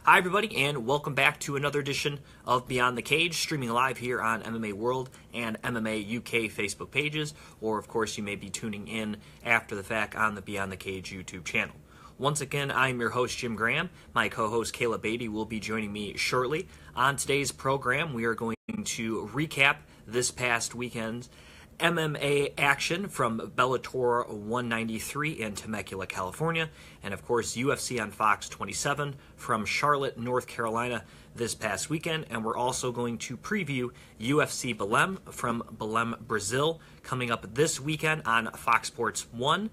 Hi, everybody, and welcome back to another edition of Beyond the Cage, streaming live here on MMA World and MMA UK Facebook pages, or of course, you may be tuning in after the fact on the Beyond the Cage YouTube channel. Once again, I'm your host, Jim Graham. My co-host, Kayla Beatty, will be joining me shortly. On today's program, we are going to recap this past weekend's MMA action from Bellator 193 in Temecula, California, and of course UFC on Fox 27 from Charlotte, North Carolina this past weekend. And we're also going to preview UFC Belem from Belem, Brazil, coming up this weekend on Fox Sports 1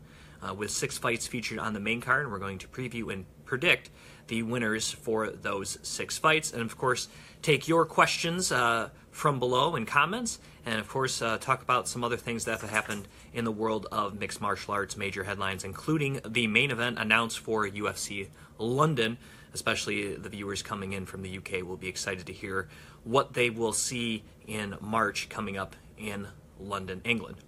with 6 fights featured on the main card. And we're going to preview and predict the winners for those 6 fights, and of course take your questions from below in comments, and of course talk about some other things that have happened in the world of mixed martial arts, major headlines, including the main event announced for UFC London. Especially the viewers coming in from the UK will be excited to hear what they will see in March coming up in London, England.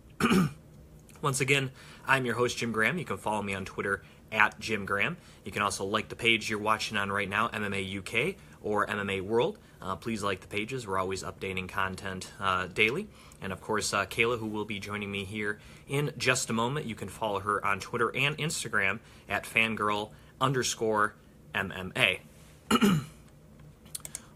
Once again, I'm your host, Jim Graham. You can follow me on Twitter at Jim Graham. You can also like the page you're watching on right now, MMA UK or MMA World. Please like the pages. We're always updating content daily. And of course, Kayla, who will be joining me here in just a moment, you can follow her on Twitter and Instagram at fangirl_MMA.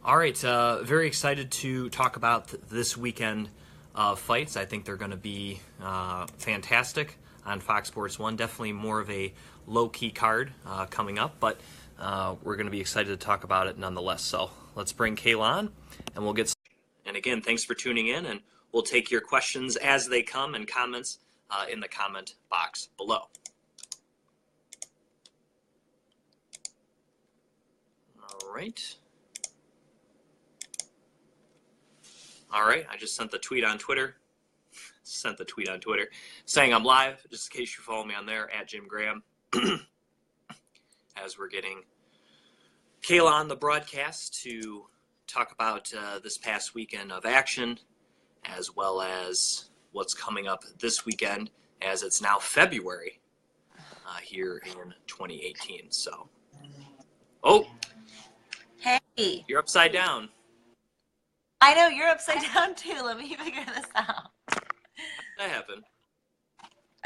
All right, very excited to talk about this weekend of fights. I think they're going to be fantastic on Fox Sports 1. Definitely more of a low-key card coming up, but we're going to be excited to talk about it nonetheless. So let's bring Kayla on, and we'll get started. And again, thanks for tuning in, and we'll take your questions as they come and comments in the comment box below. All right. I just sent the tweet on Twitter. Saying I'm live, just in case you follow me on there, at Jim Graham. As we're getting Kayla on the broadcast to talk about this past weekend of action, as well as what's coming up this weekend, as it's now February here in 2018. So, hey, you're upside down. I know you're upside down too. Let me figure this out. That happened.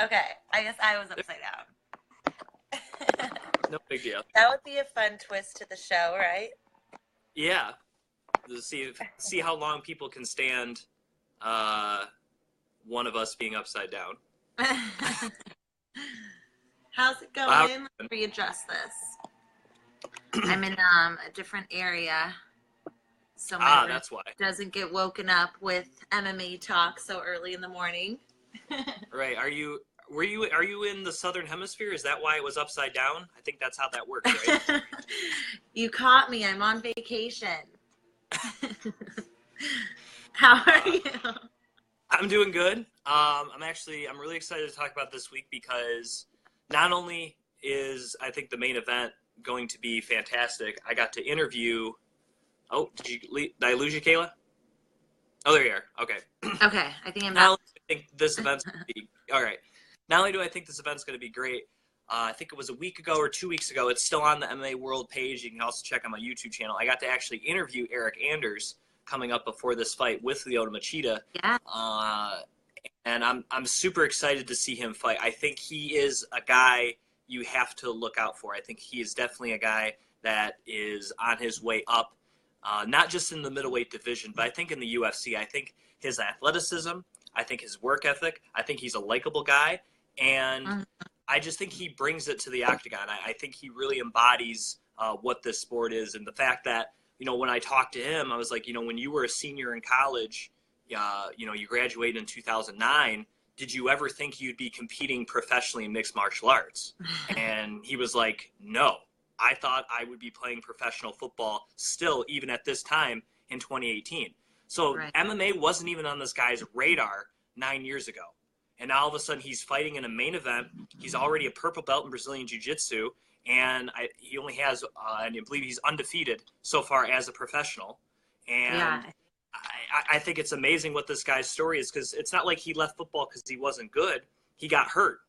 Okay, I guess I was upside down. No big deal. That would be a fun twist to the show, right? Yeah. To see how long people can stand one of us being upside down. How's it going? Let me readjust this. I'm in a different area, so my that's why. Doesn't get woken up with MMA talk so early in the morning. Right. Are you in the southern hemisphere? Is that why it was upside down? I think that's how that works, right? You caught me. I'm on vacation. How are you? I'm doing good. I'm really excited to talk about this week because not only is I think the main event going to be fantastic, I got to interview. Oh, did I lose you, Kayla? Oh, there you are. Okay. Okay, I think I'm Now back. I think this event's going to be all right. Not only do I think this event's going to be great, I think it was a week ago or 2 weeks ago. It's still on the MMA World page. You can also check on my YouTube channel. I got to actually interview Eric Anders coming up before this fight with Lyoto Machida. Yeah. And I'm super excited to see him fight. I think he is a guy you have to look out for. I think he is definitely a guy that is on his way up, not just in the middleweight division, but I think in the UFC. I think his athleticism, I think his work ethic, I think he's a likable guy, and I just think he brings it to the octagon. I think he really embodies what this sport is, and the fact that, when I talked to him, I was like, when you were a senior in college, you graduated in 2009, did you ever think you'd be competing professionally in mixed martial arts? And he was like, no, I thought I would be playing professional football still, even at this time in 2018. So Right. MMA wasn't even on this guy's radar 9 years ago. And now all of a sudden he's fighting in a main event. He's already a purple belt in Brazilian Jiu-Jitsu. And he only has, and I believe he's undefeated so far as a professional. And Yeah. I think it's amazing what this guy's story is, because it's not like he left football because he wasn't good. He got hurt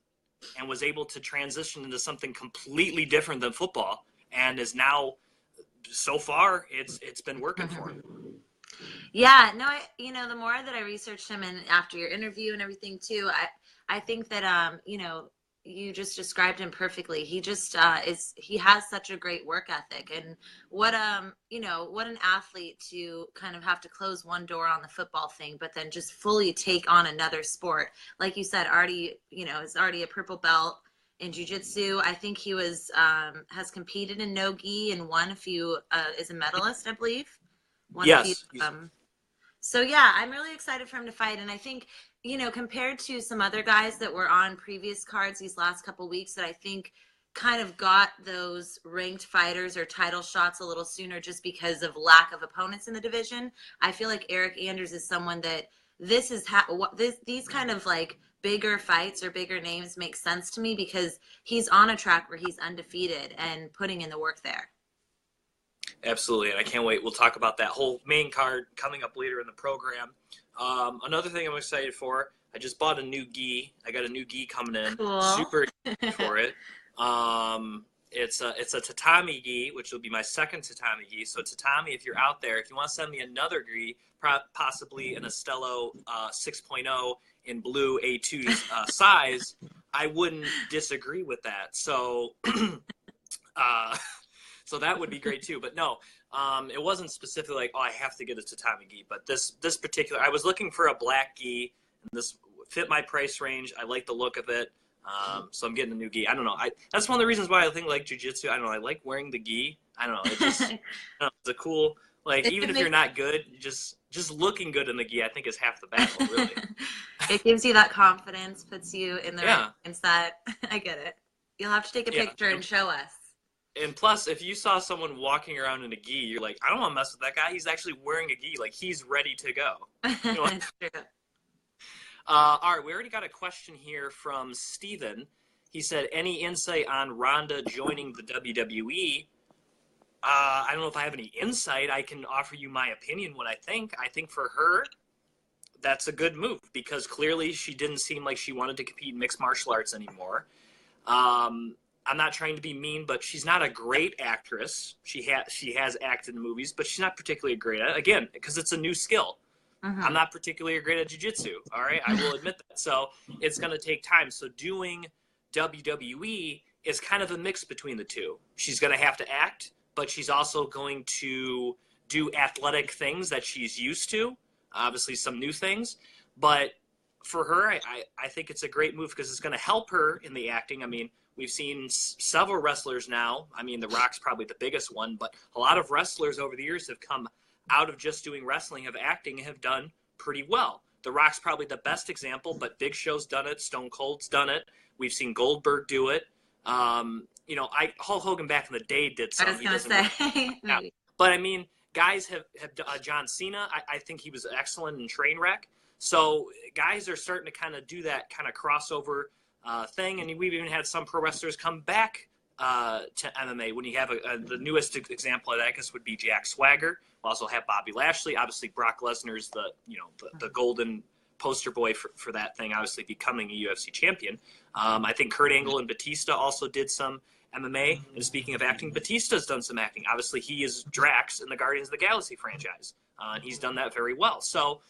and was able to transition into something completely different than football, and is now so far it's been working for him. Yeah, no, the more that I researched him and after your interview and everything too, I think that, you just described him perfectly. He just, he has such a great work ethic, and what, what an athlete to kind of have to close one door on the football thing, but then just fully take on another sport. Like you said, already, is already a purple belt in jiu-jitsu. I think he was, has competed in no-gi and won a few, is a medalist, I believe. Yes. So yeah, I'm really excited for him to fight. And I think, compared to some other guys that were on previous cards these last couple weeks that I think kind of got those ranked fighters or title shots a little sooner just because of lack of opponents in the division, I feel like Eric Anders is someone that these kind of like bigger fights or bigger names make sense to me because he's on a track where he's undefeated and putting in the work there. Absolutely, and I can't wait. We'll talk about that whole main card coming up later in the program. Another thing I'm excited for, I just bought a new gi. I got a new gi coming in. Cool. Super excited for it. It's a tatami gi, which will be my second tatami gi. So tatami, if you're out there, if you want to send me another gi, possibly an Estello 6.0 in blue A2 size, I wouldn't disagree with that. So so that would be great too. But no, it wasn't specifically like, oh, I have to get a tatami gi. But this particular, I was looking for a black gi, and this fit my price range. I like the look of it. So I'm getting a new gi. I don't know. That's one of the reasons why I think like jiu-jitsu. I don't know. I like wearing the gi. I don't know. It just, it's a cool, like, even if you're not good, just looking good in the gi, I think is half the battle, really. It gives you that confidence, puts you in the right mindset. I get it. You'll have to take a picture and show us. And plus, if you saw someone walking around in a gi, you're like, I don't want to mess with that guy. He's actually wearing a gi. Like, he's ready to go. You know? That's true. All right, we already got a question here from Steven. He said, any insight on Ronda joining the WWE? I don't know if I have any insight. I can offer you my opinion, what I think. I think for her, that's a good move because clearly she didn't seem like she wanted to compete in mixed martial arts anymore. I'm not trying to be mean, but she's not a great actress. She has acted in movies, but she's not particularly great at it. Again, because it's a new skill. Mm-hmm. I'm not particularly great at jiu-jitsu, all right? I will admit that. So it's going to take time. So doing WWE is kind of a mix between the two. She's going to have to act, but she's also going to do athletic things that she's used to, obviously some new things. But for her, I think it's a great move because it's going to help her in the acting. I mean, we've seen several wrestlers now. I mean, The Rock's probably the biggest one, but a lot of wrestlers over the years have come out of just doing wrestling, of acting, and have done pretty well. The Rock's probably the best example, but Big Show's done it. Stone Cold's done it. We've seen Goldberg do it. Hulk Hogan back in the day did something. I was going to say. Yeah. But, I mean, guys have John Cena, I think he was excellent in Trainwreck. So guys are starting to kind of do that kind of crossover thing, and we've even had some pro wrestlers come back to MMA. When you have the newest example of that, I guess, would be Jack Swagger. We'll also have Bobby Lashley. Obviously, Brock Lesnar's the golden poster boy for that thing, obviously becoming a UFC champion. I think Kurt Angle and Batista also did some MMA. And speaking of acting, Batista's done some acting. Obviously, he is Drax in the Guardians of the Galaxy franchise, and he's done that very well. So,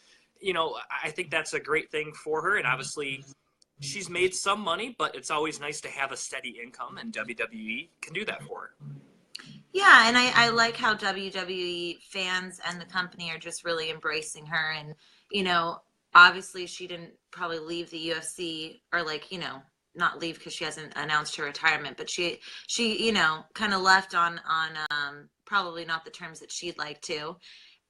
I think that's a great thing for her, and obviously she's made some money, but it's always nice to have a steady income, and WWE can do that for her. Yeah, and I like how WWE fans and the company are just really embracing her. And, obviously she didn't probably leave the UFC or not leave because she hasn't announced her retirement, but she kind of left on probably not the terms that she'd like to.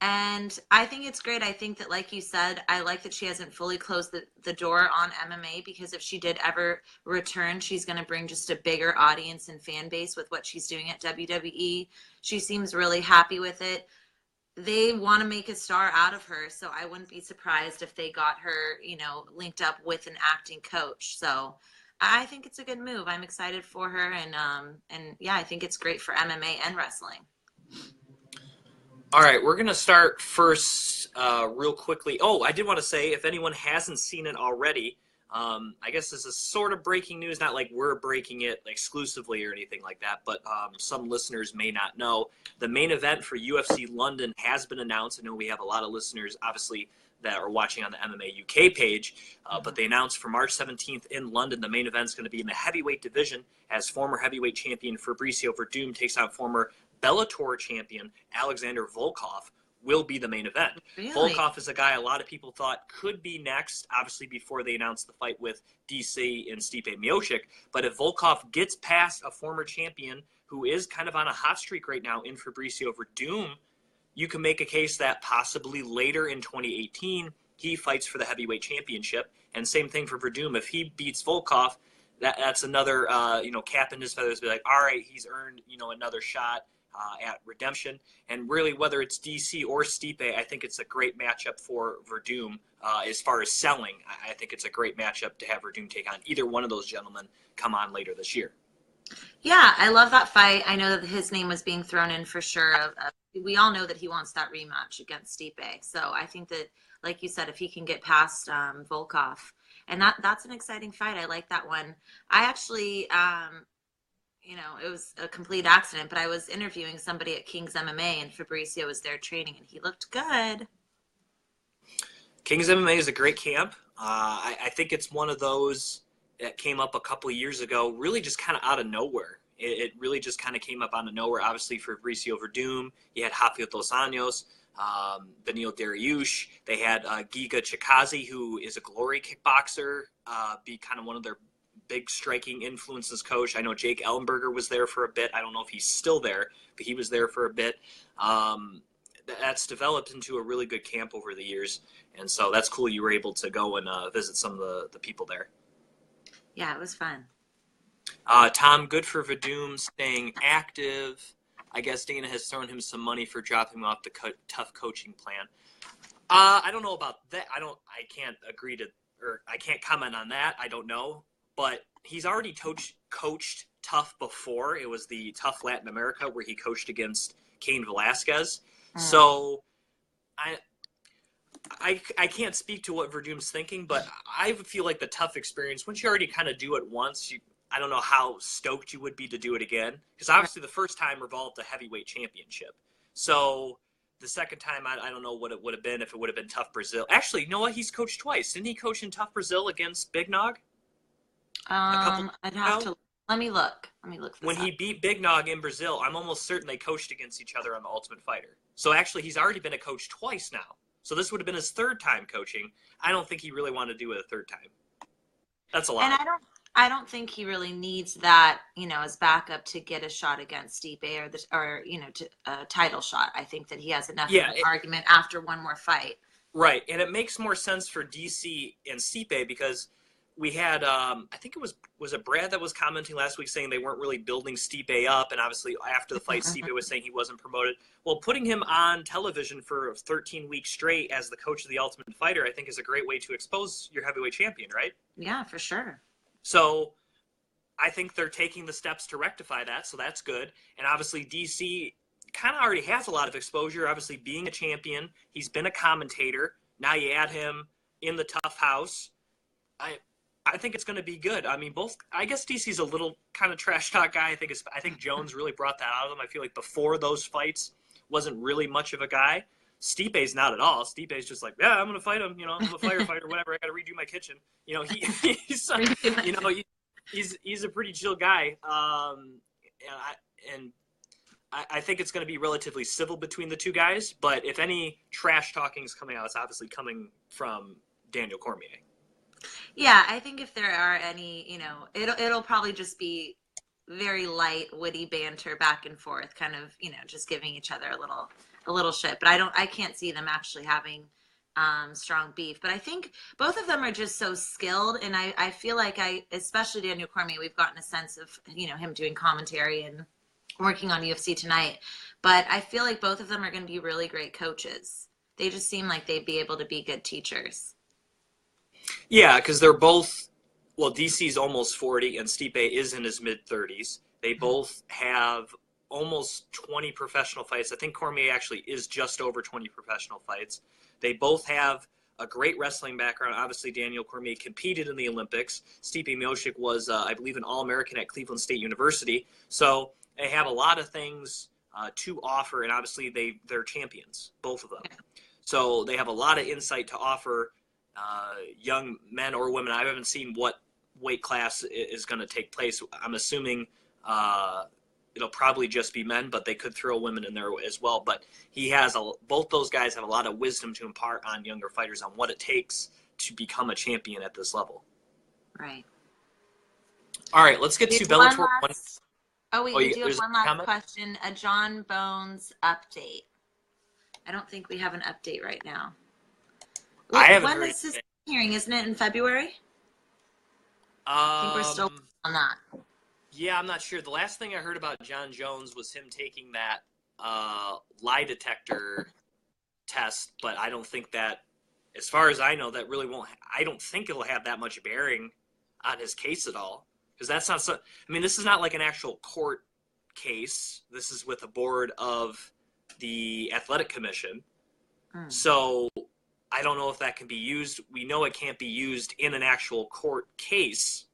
And I think it's great. I think that, like you said, I like that she hasn't fully closed the door on MMA, because if she did ever return, she's going to bring just a bigger audience and fan base with what she's doing at WWE. She seems really happy with it. They want to make a star out of her, so I wouldn't be surprised if they got her, linked up with an acting coach. So I think it's a good move. I'm excited for her, and yeah, I think it's great for MMA and wrestling. All right, we're going to start first real quickly. Oh, I did want to say, if anyone hasn't seen it already, I guess this is sort of breaking news, not like we're breaking it exclusively or anything like that, but some listeners may not know. The main event for UFC London has been announced. I know we have a lot of listeners, obviously, that are watching on the MMA UK page, but they announced for March 17th in London, the main event is going to be in the heavyweight division as former heavyweight champion Fabricio Verdum takes on former Bellator champion Alexander Volkov. Will be the main event. Really? Volkov is a guy a lot of people thought could be next, obviously before they announced the fight with DC and Stipe Miocic. But if Volkov gets past a former champion who is kind of on a hot streak right now in Fabricio Verdum, you can make a case that possibly later in 2018 he fights for the heavyweight championship. And same thing for Verdum. If he beats Volkov, that's another cap in his feathers. Be like, all right, he's earned another shot at redemption. And really, whether it's DC or Stipe, I think it's a great matchup for Verdum. As far as selling, I think it's a great matchup to have Verdum take on either one of those gentlemen come on later this year. Yeah, I love that fight. I know that his name was being thrown in for sure. We all know that he wants that rematch against Stipe. So I think that, like you said, if he can get past Volkov, and that's an exciting fight. I like that one. I actually, it was a complete accident, but I was interviewing somebody at King's MMA, and Fabricio was there training, and he looked good. King's MMA is a great camp. I think it's one of those that came up a couple of years ago, really just kind of out of nowhere. It really just kind of came up out of nowhere. Obviously, for Fabricio Verdum, you had Rafael Dos Anjos, Beneil Dariush. They had Giga Chikazi, who is a glory kickboxer, be kind of one of their big striking influences coach. I know Jake Ellenberger was there for a bit. I don't know if he's still there, but he was there for a bit. That's developed into a really good camp over the years. And so that's cool you were able to go and visit some of the people there. Yeah, it was fun. Tom, good for Verdum staying active. I guess Dana has thrown him some money for dropping him off the tough coaching plan. I don't know about that. I can't agree to, or I can't comment on that. I don't know. But he's already coached tough before. It was the Tough Latin America where he coached against Cain Velasquez. So I can't speak to what Verdum's thinking, but I feel like the tough experience, once you already kind of do it once, I don't know how stoked you would be to do it again. Because obviously the first time revolved a heavyweight championship. So the second time, I don't know what it would have been if it would have been Tough Brazil. Actually, you know what? He's coached twice. Didn't he coach in Tough Brazil against Big Nog? I'd have to let me look. When he beat Big Nog in Brazil, I'm almost certain they coached against each other on The Ultimate Fighter. So actually, he's already been a coach twice now. So this would have been his third time coaching. I don't think he really wanted to do it a third time. That's a lot. And I don't think he really needs that, as backup to get a shot against Stipe or a title shot. I think that he has enough of an argument after one more fight. Right, and it makes more sense for DC and Stipe because we had, I think it was it Brad that was commenting last week saying they weren't really building Stipe up, and obviously after the fight, Stipe was saying he wasn't promoted. Well, putting him on television for 13 weeks straight as the coach of the Ultimate Fighter, I think is a great way to expose your heavyweight champion, right? Yeah, for sure. So I think they're taking the steps to rectify that, so that's good. And obviously DC kind of already has a lot of exposure, obviously being a champion. He's been a commentator. Now you add him in the tough house. I think it's going to be good. I mean, I guess DC's a little kind of trash talk guy. I think Jones really brought that out of him. I feel like before those fights wasn't really much of a guy. Stipe's not at all. Stipe's just like, yeah, I'm going to fight him. I'm a firefighter, whatever. I got to redo my kitchen. He's a pretty chill guy. I think it's going to be relatively civil between the two guys. But if any trash talking is coming out, it's obviously coming from Daniel Cormier. Yeah, I think if there are any, it'll probably just be very light, witty banter back and forth, kind of, just giving each other a little shit. But I can't see them actually having strong beef. But I think both of them are just so skilled, and I feel like especially Daniel Cormier, we've gotten a sense of, him doing commentary and working on UFC Tonight. But I feel like both of them are going to be really great coaches. They just seem like they'd be able to be good teachers. Yeah, because they're both, DC's almost 40 and Stipe is in his mid-30s. They both have almost 20 professional fights. I think Cormier actually is just over 20 professional fights. They both have a great wrestling background. Obviously, Daniel Cormier competed in the Olympics. Stipe Miocic was, I believe, an All-American at Cleveland State University. So they have a lot of things to offer, and obviously they're champions, both of them. So they have a lot of insight to offer young men or women. I haven't seen what weight class is going to take place. I'm assuming it'll probably just be men, but they could throw women in there as well. But both those guys have a lot of wisdom to impart on younger fighters on what it takes to become a champion at this level. Right. All right, let's get to Bellator. We do have one last question. A John Bones update. I don't think we have an update right now. When is this hearing? Isn't it in February? I think we're still on that. Yeah, I'm not sure. The last thing I heard about John Jones was him taking that lie detector test, but I don't think that, as far as I know, that really won't. I don't think it'll have that much bearing on his case at all, because that's not so. I mean, this is not like an actual court case. This is with a board of the athletic commission. So I don't know if that can be used. We know it can't be used in an actual court case,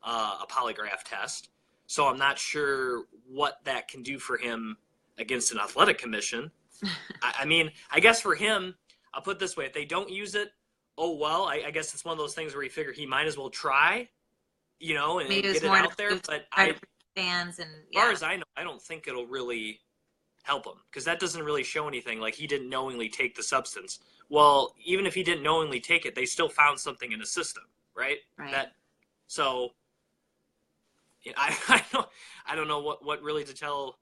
a polygraph test. So I'm not sure what that can do for him against an athletic commission. I mean, I guess for him, I'll put it this way. If they don't use it, oh, well, I guess it's one of those things where you figure he might as well try, and get it out there. But fans and as far as I know, I don't think it'll really help him, because that doesn't really show anything. Like, he didn't knowingly take the substance. Well, even if he didn't knowingly take it, they still found something in his system, right? So I don't know what really to tell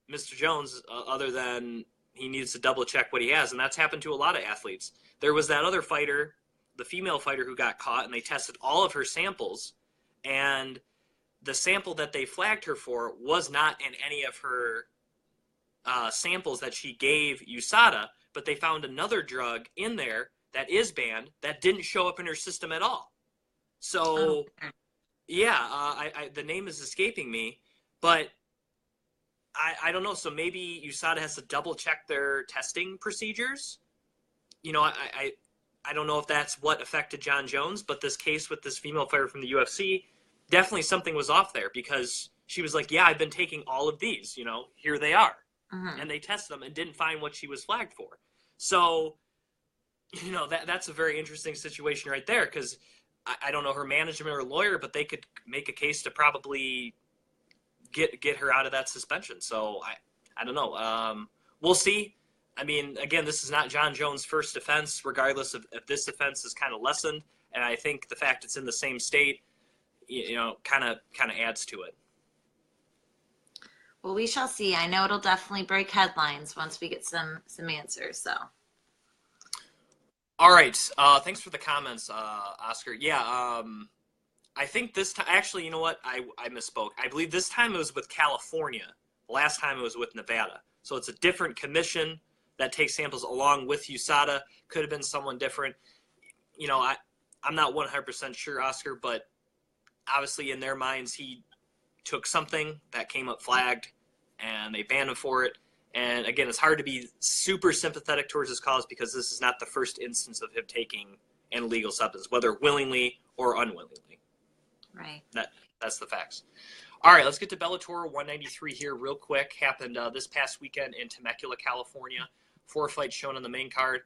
Mr. Jones other than he needs to double check what he has, and that's happened to a lot of athletes. There was that other fighter, the female fighter, who got caught, and they tested all of her samples, and the sample that they flagged her for was not in any of her samples that she gave USADA, but they found another drug in there that is banned that didn't show up in her system at all. So, the name is escaping me, but I don't know. So maybe USADA has to double check their testing procedures. I don't know if that's what affected John Jones, but this case with this female fighter from the UFC, definitely something was off there, because she was like, yeah, I've been taking all of these, here they are. And they tested them and didn't find what she was flagged for. So, that's a very interesting situation right there, because I don't know her management or lawyer, but they could make a case to probably get her out of that suspension. So I don't know. We'll see. I mean, again, this is not John Jones' first offense, regardless of if this offense is kind of lessened. And I think the fact it's in the same state, kind of adds to it. Well, we shall see. I know it'll definitely break headlines once we get some answers. So. All right. Thanks for the comments, Oscar. Yeah. I think this time, actually, you know what? I misspoke. I believe this time it was with California. Last time it was with Nevada. So it's a different commission that takes samples along with USADA. Could have been someone different. I'm not 100% sure, Oscar, but obviously in their minds, he took something that came up flagged, and they banned him for it. And again, it's hard to be super sympathetic towards his cause, because this is not the first instance of him taking an illegal substance, whether willingly or unwillingly. Right. That's the facts. All right, let's get to Bellator 193 here real quick. Happened this past weekend in Temecula, California. 4 fights shown on the main card.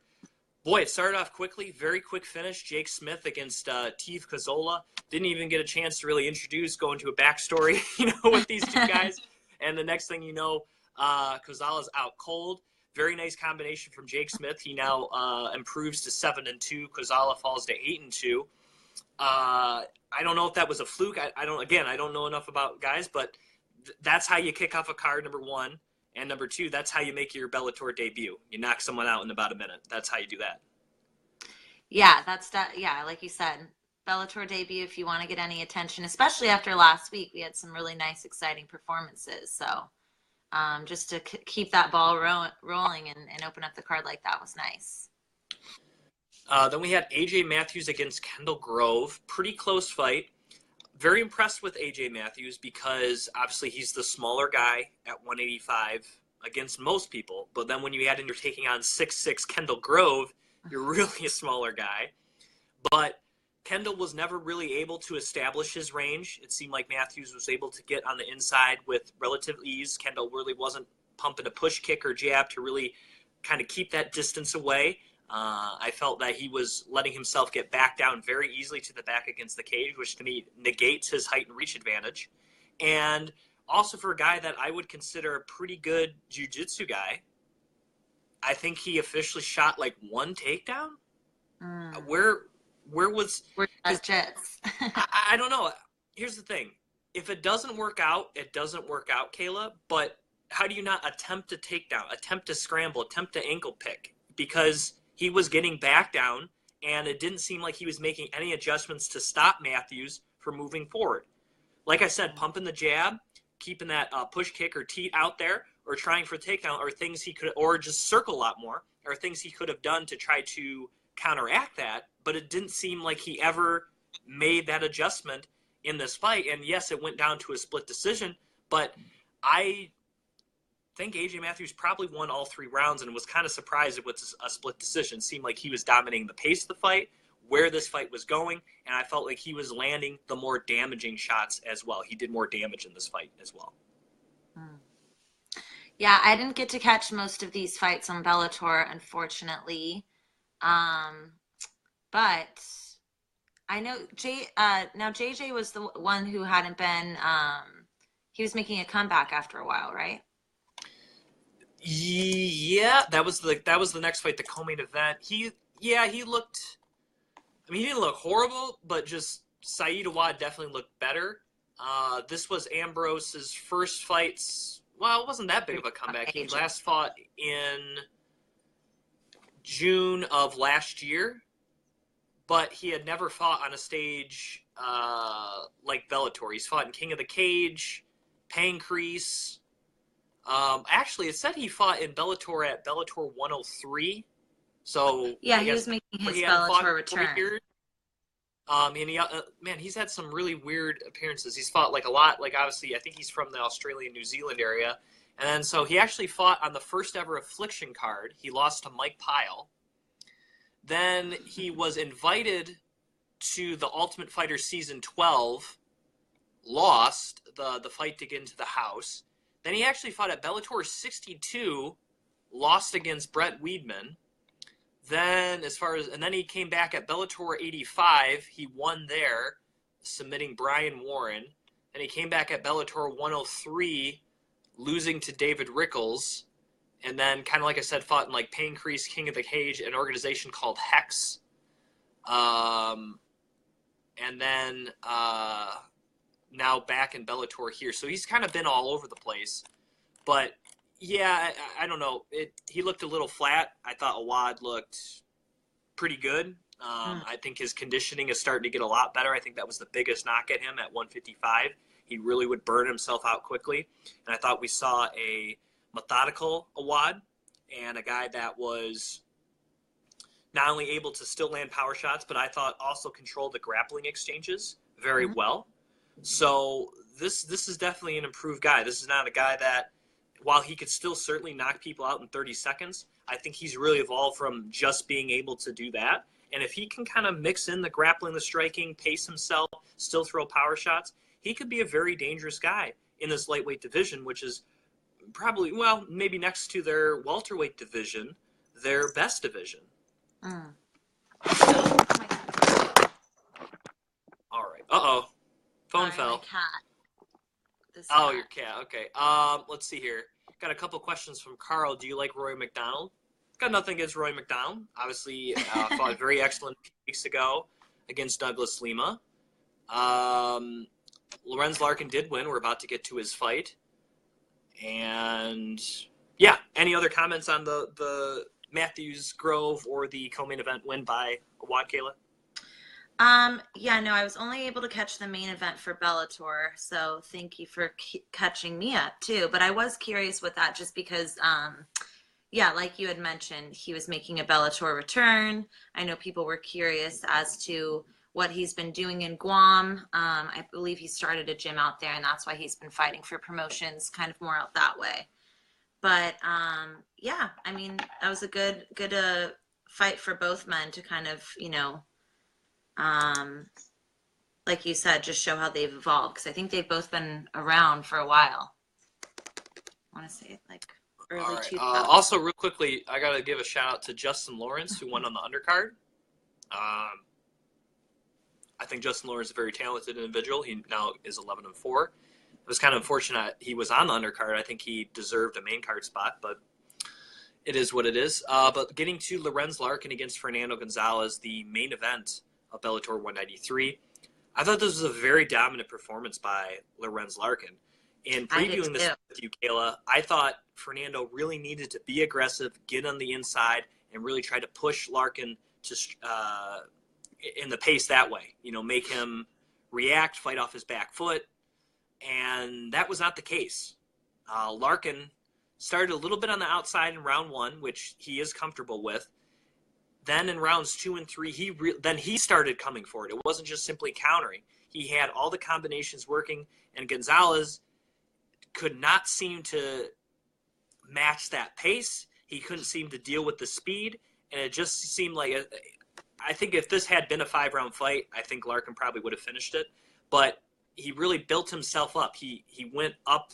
Boy, it started off quickly, very quick finish. Jake Smith against Teeve Cazorla. Didn't even get a chance to really go into a backstory, with these two guys. And the next thing you know, Cazorla's out cold. Very nice combination from Jake Smith. He now improves to 7-2. Cazorla falls to 8-2. I don't know if that was a fluke. I don't know enough about guys, but that's how you kick off a card, number one. And number two, that's how you make your Bellator debut. You knock someone out in about a minute. That's how you do that. Yeah, like you said, Bellator debut, if you want to get any attention, especially after last week, we had some really nice, exciting performances. So just to keep that ball rolling and open up the card like that was nice. Then we had AJ Matthews against Kendall Grove. Pretty close fight. Very impressed with AJ Matthews, because obviously he's the smaller guy at 185 against most people. But then when you add in you're taking on 6'6" Kendall Grove, You're really a smaller guy. But Kendall was never really able to establish his range. It seemed like Matthews was able to get on the inside with relative ease. Kendall really wasn't pumping a push kick or jab to really kind of keep that distance away. I felt that he was letting himself get back down very easily to the back against the cage, which to me negates his height and reach advantage. And also for a guy that I would consider a pretty good jiu-jitsu guy, I think he officially shot like one takedown. Where was Jets? I don't know. Here's the thing. If it doesn't work out, it doesn't work out, Kayla. But how do you not attempt a takedown, attempt to scramble, attempt to ankle pick? Because he was getting back down, and it didn't seem like he was making any adjustments to stop Matthews from moving forward. Like I said, pumping the jab, keeping that push kick or teat out there, or trying for takedown, or things he could, or just circle a lot more, or things he could have done to try to counteract that. But it didn't seem like he ever made that adjustment in this fight. And yes, it went down to a split decision, but I think AJ Matthews probably won all 3 rounds and was kind of surprised it was a split decision. It seemed like he was dominating the pace of the fight, where this fight was going, and I felt like he was landing the more damaging shots as well. He did more damage in this fight as well. Yeah, I didn't get to catch most of these fights on Bellator, unfortunately. But I know now JJ was the one who hadn't been, he was making a comeback after a while, right? Yeah, that was the next fight, the co-main event. He looked, I mean, he didn't look horrible, but just Saeed Awad definitely looked better. This was Ambrose's first fights. Well, it wasn't that big of a comeback. He last fought in June of last year, but he had never fought on a stage like Bellator. He's fought in King of the Cage, Pancrase. Actually, it said he fought in Bellator at Bellator 103. So yeah, he was making his Bellator return. And he's had some really weird appearances. He's fought like a lot. Like obviously, I think he's from the Australia, New Zealand area, and then so he actually fought on the first ever Affliction card. He lost to Mike Pyle. Then he was invited to the Ultimate Fighter Season 12, lost the fight to get into the house. Then he actually fought at Bellator 62, lost against Brett Weidman. Then then he came back at Bellator 85. He won there, submitting Brian Warren. Then he came back at Bellator 103, losing to David Rickles. And then, kind of like I said, fought in like Pancrase, King of the Cage, an organization called Hex. And then now back in Bellator here. So he's kind of been all over the place. But yeah, I don't know. He looked a little flat. I thought Awad looked pretty good. I think his conditioning is starting to get a lot better. I think that was the biggest knock at him at 155. He really would burn himself out quickly. And I thought we saw a methodical Awad and a guy that was not only able to still land power shots, but I thought also controlled the grappling exchanges very well. So this is definitely an improved guy. This is not a guy that, while he could still certainly knock people out in 30 seconds, I think he's really evolved from just being able to do that. And if he can kind of mix in the grappling, the striking, pace himself, still throw power shots, he could be a very dangerous guy in this lightweight division, which is probably, well, maybe next to their welterweight division, their best division. All right. Uh-oh. Phone fell. My cat. Your cat. Okay. Let's see here. Got a couple questions from Carl. Do you like Rory McDonald? Got nothing against Rory McDonald. Obviously, fought very excellent weeks ago against Douglas Lima. Lorenz Larkin did win. We're about to get to his fight. And yeah, any other comments on the Matthews Grove or the co-main event win by Awad, Kayla? Yeah, no, I was only able to catch the main event for Bellator, so thank you for catching me up too. But I was curious with that just because, yeah, like you had mentioned, he was making a Bellator return. I know people were curious as to what he's been doing in Guam. I believe he started a gym out there, and that's why he's been fighting for promotions kind of more out that way. But yeah, I mean, that was a good fight for both men to kind of, um, like you said, just show how they've evolved. Because I think they've both been around for a while. I want to say like All early right. 2000s. Also, real quickly, I got to give a shout out to Justin Lawrence, who won on the undercard. I think Justin Lawrence is a very talented individual. He now is 11-4. It was kind of unfortunate he was on the undercard. I think he deserved a main card spot, but it is what it is. But getting to Lorenz Larkin against Fernando Gonzalez, the main event of Bellator 193, I thought this was a very dominant performance by Lorenz Larkin. In previewing this with you, Kayla, I thought Fernando really needed to be aggressive, get on the inside, and really try to push Larkin to in the pace that way. Make him react, fight off his back foot, and that was not the case. Larkin started a little bit on the outside in round 1, which he is comfortable with. Then in rounds 2 and 3, he started coming forward. It wasn't just simply countering. He had all the combinations working, and Gonzalez could not seem to match that pace. He couldn't seem to deal with the speed, and it just seemed like I think if this had been a 5-round fight, I think Larkin probably would have finished it. But he really built himself up. He went up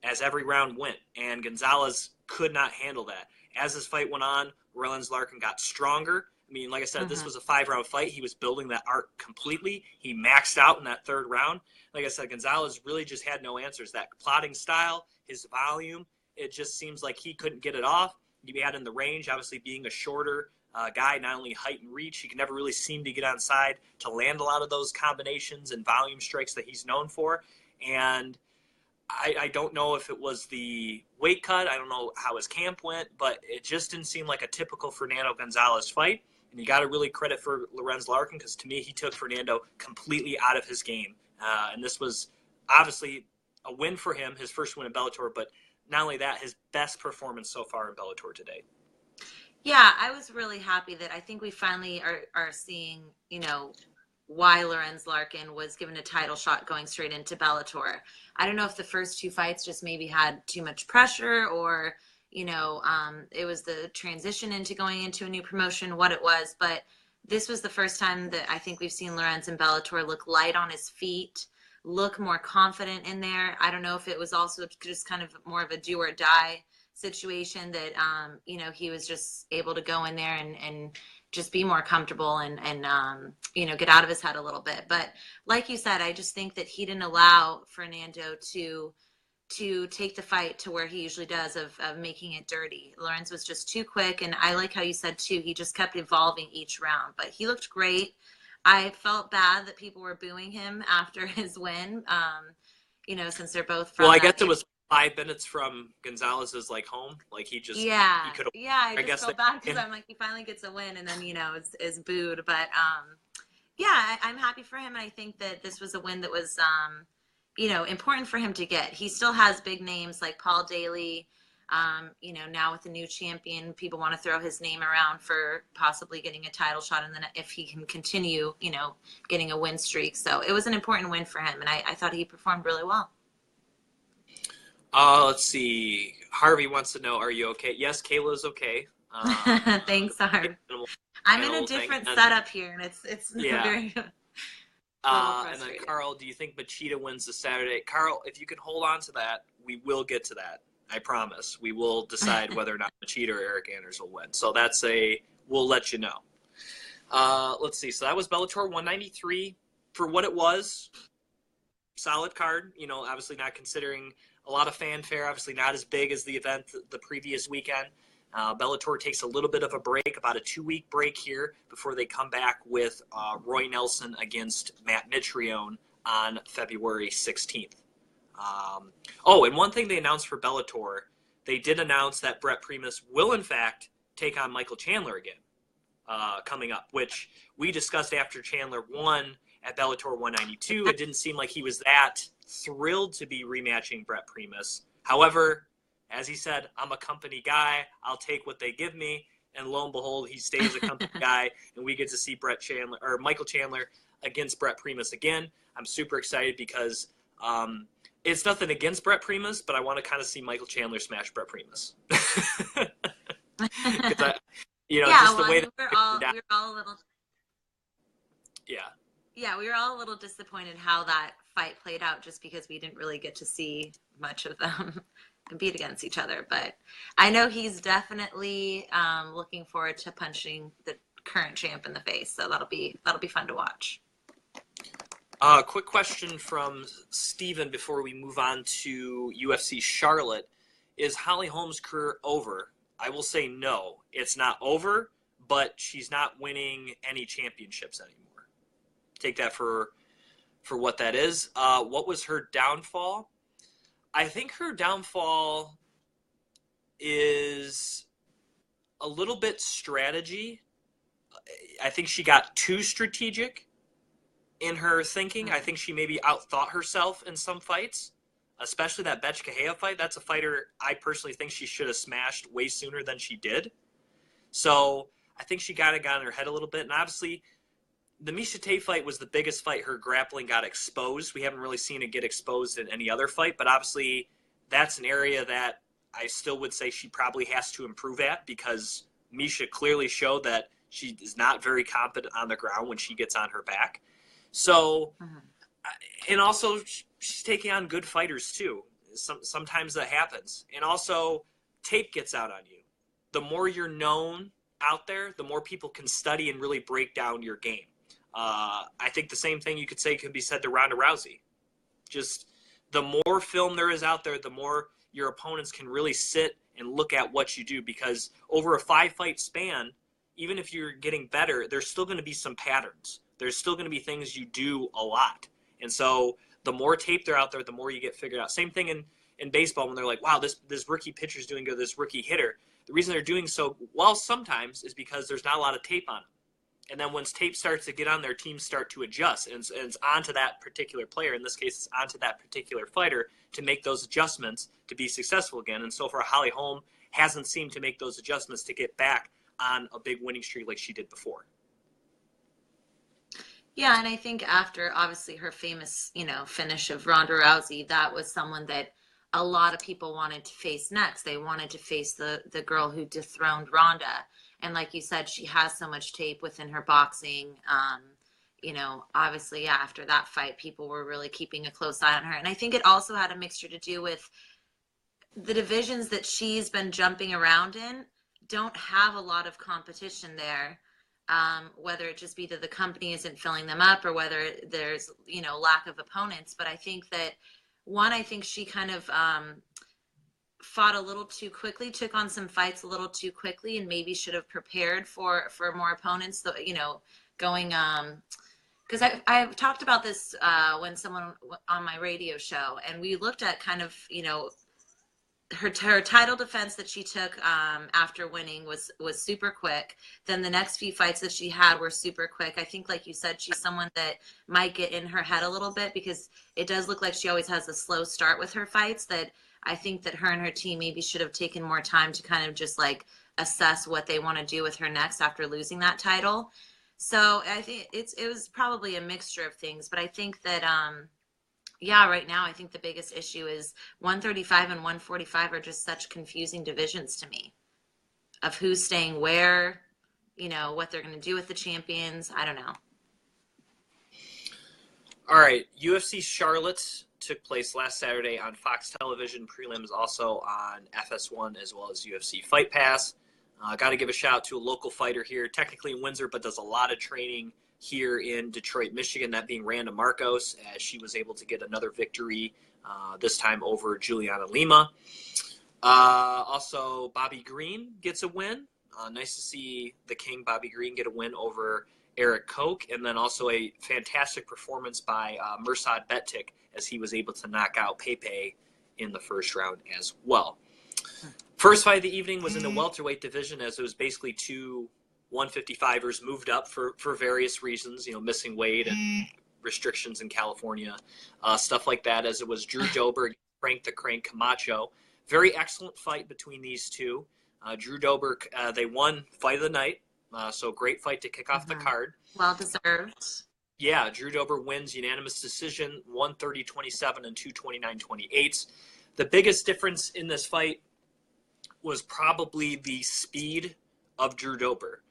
as every round went, and Gonzalez could not handle that. As this fight went on, Lorenz Larkin got stronger. I mean, like I said, this was a 5-round fight. He was building that arc completely. He maxed out in that 3rd round. Like I said, Gonzalez really just had no answers. That plotting style, his volume, it just seems like he couldn't get it off. You add in the range, obviously being a shorter guy, not only height and reach, he can never really seem to get on side to land a lot of those combinations and volume strikes that he's known for. And I don't know if it was the weight cut. I don't know how his camp went, but it just didn't seem like a typical Fernando Gonzalez fight. And you got to really credit for Lorenz Larkin, because to me, he took Fernando completely out of his game. And this was obviously a win for him, his first win in Bellator, but not only that, his best performance so far in Bellator today. Yeah, I was really happy that I think we finally are seeing, why Lorenz Larkin was given a title shot going straight into Bellator. I don't know if the first 2 fights just maybe had too much pressure, or, it was the transition into going into a new promotion, what it was. But this was the first time that I think we've seen Lorenz in Bellator look light on his feet, look more confident in there. I don't know if it was also just kind of more of a do or die situation that, he was just able to go in there and just be more comfortable and get out of his head a little bit. But like you said, I just think that he didn't allow Fernando to take the fight to where he usually does of making it dirty. Lorenz was just too quick. And I like how you said too, he just kept evolving each round, but he looked great. I felt bad that people were booing him after his win, since they're both from. Well, I guess it was 5 minutes from Gonzalez's home. He just he could have. Yeah, I just felt bad because I'm like, he finally gets a win, and then is booed. But I'm happy for him, and I think that this was a win that was important for him to get. He still has big names like Paul Daly. Now with the new champion, people want to throw his name around for possibly getting a title shot, and then if he can continue, getting a win streak. So it was an important win for him, and I thought he performed really well. Let's see. Harvey wants to know, are you okay? Yes, Kayla's okay. Thanks, Harvey. I'm in a different setup here, and it's very and then Carl, do you think Machida wins the Saturday? Carl, if you can hold on to that, we will get to that. I promise. We will decide whether or not Machida or Eric Anders will win. So we'll let you know. Let's see. So that was Bellator 193 for what it was. Solid card. Obviously not considering a lot of fanfare. Obviously not as big as the event the previous weekend. Bellator takes a little bit of a break, about a 2-week break here before they come back with Roy Nelson against Matt Mitrione on February 16th. And one thing they announced for Bellator, they did announce that Brett Primus will, in fact, take on Michael Chandler again coming up, which we discussed after Chandler won at Bellator 192. It didn't seem like he was that thrilled to be rematching Brett Primus. However, as he said, I'm a company guy. I'll take what they give me. And lo and behold, he stays a company guy, and we get to see Michael Chandler against Brett Primus again. I'm super excited because it's nothing against Brett Primus, but I want to kind of see Michael Chandler smash Brett Primus. Yeah, just well, the I way mean, that we were all a little, yeah. yeah, we were all a little disappointed how that fight played out, just because we didn't really get to see much of them compete against each other. But I know he's definitely looking forward to punching the current champ in the face, so that'll be fun to watch. Quick question from Steven before we move on to UFC Charlotte. Is Holly Holm's career over? I will say no. It's not over, but she's not winning any championships anymore. Take that for what that is. What was her downfall? I think her downfall is a little bit strategy. I think she got too strategic in her thinking. I think she maybe outthought herself in some fights, especially that Betch Kahea fight. That's a fighter I personally think she should have smashed way sooner than she did. So I think she got in her head a little bit. And obviously, the Miesha Tate fight was the biggest fight. Her grappling got exposed. We haven't really seen it get exposed in any other fight, but obviously that's an area that I still would say she probably has to improve at, because Miesha clearly showed that she is not very competent on the ground when she gets on her back. So, and also she's taking on good fighters too. Sometimes that happens. And also, tape gets out on you. The more you're known out there, the more people can study and really break down your game. I think the same thing you could say can be said to Ronda Rousey. Just the more film there is out there, the more your opponents can really sit and look at what you do, because over a 5-fight span, even if you're getting better, there's still going to be some patterns. There's still going to be things you do a lot. And so the more tape they're out there, the more you get figured out. Same thing in baseball when they're like, wow, this rookie pitcher's doing good, this rookie hitter. The reason they're doing so well sometimes is because there's not a lot of tape on them. And then once tape starts to get on there, teams start to adjust. And it's onto that particular player. In this case, it's onto that particular fighter to make those adjustments to be successful again. And so far, Holly Holm hasn't seemed to make those adjustments to get back on a big winning streak like she did before. Yeah, and I think after obviously her famous, finish of Ronda Rousey, that was someone that a lot of people wanted to face next. They wanted to face the girl who dethroned Ronda. And like you said, she has so much tape within her boxing. Obviously, yeah, after that fight, people were really keeping a close eye on her. And I think it also had a mixture to do with the divisions that she's been jumping around in don't have a lot of competition there. Whether it just be that the company isn't filling them up, or whether there's, lack of opponents. But I think that I think she kind of fought a little too quickly, took on some fights a little too quickly, and maybe should have prepared for more opponents, going because I've talked about this when someone on my radio show, and we looked at kind of, her title defense that she took after winning was super quick. Then the next few fights that she had were super quick. I think, like you said, she's someone that might get in her head a little bit, because it does look like she always has a slow start with her fights, that I think that her and her team maybe should have taken more time to kind of just like assess what they want to do with her next after losing that title. So I think it was probably a mixture of things, but I think that yeah, right now I think the biggest issue is 135 and 145 are just such confusing divisions to me, of who's staying where, what they're going to do with the champions. I don't know. All right, UFC Charlotte took place last Saturday on Fox Television. Prelims also on FS1 as well as UFC Fight Pass. Got to give a shout out to a local fighter here, technically in Windsor, but does a lot of training here in Detroit, Michigan, that being Randa Marcos, as she was able to get another victory, this time over Juliana Lima. Also, Bobby Green gets a win. Nice to see the King, Bobby Green, get a win over Eric Koch. And then also a fantastic performance by Mirsad Bektic, as he was able to knock out Pepe in the first round as well. First fight of the evening was in the welterweight division, as it was basically two 155ers moved up for various reasons, missing weight and restrictions in California, stuff like that, as it was Drew Dober against Frank the Crank Camacho. Very excellent fight between these two. Drew Dober, they won fight of the night, so great fight to kick off the card. Well deserved. Yeah, Drew Dober wins unanimous decision, 130-27 and 229-28. The biggest difference in this fight was probably the speed of Drew Dober.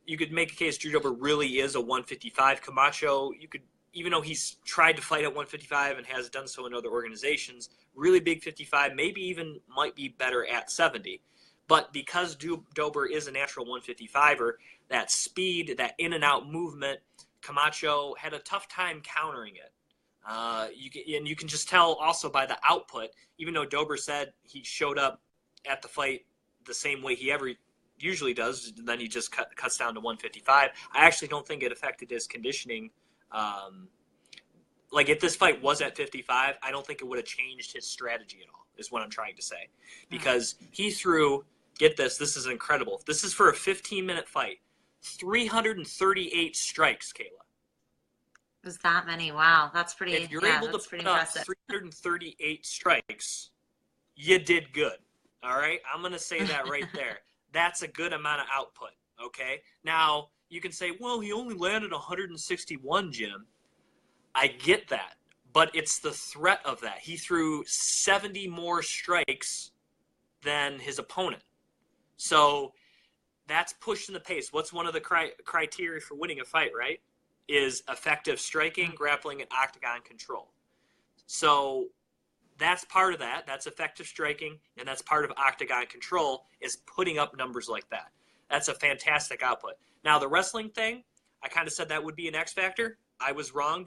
You could make a case Drew Dober really is a 155. Camacho, you could, even though he's tried to fight at 155 and has done so in other organizations, really big 55, maybe even might be better at 70. But because Dober is a natural 155er, that speed, that in and out movement, Camacho had a tough time countering it. You can just tell also by the output, even though Dober said he showed up at the fight the same way he usually does, then he just cuts down to 155. I actually don't think it affected his conditioning. Like if this fight was at 55, I don't think it would have changed his strategy at all, is what I'm trying to say. Because he threw, get this is incredible. This is for a 15-minute fight. 338 strikes, Kayla. Was that many? Wow, that's pretty. If you're able to put up 338 strikes, you did good. All right, I'm going to say that right there. That's a good amount of output. Okay, now you can say, well, he only landed 161, Jim. I get that, but it's the threat of that. He threw 70 more strikes than his opponent, so that's pushing the pace. What's one of the criteria for winning a fight, right? Is effective striking, grappling, and octagon control. So that's part of that. That's effective striking, and that's part of octagon control, is putting up numbers like that. That's a fantastic output. Now, the wrestling thing, I kind of said that would be an X factor. I was wrong,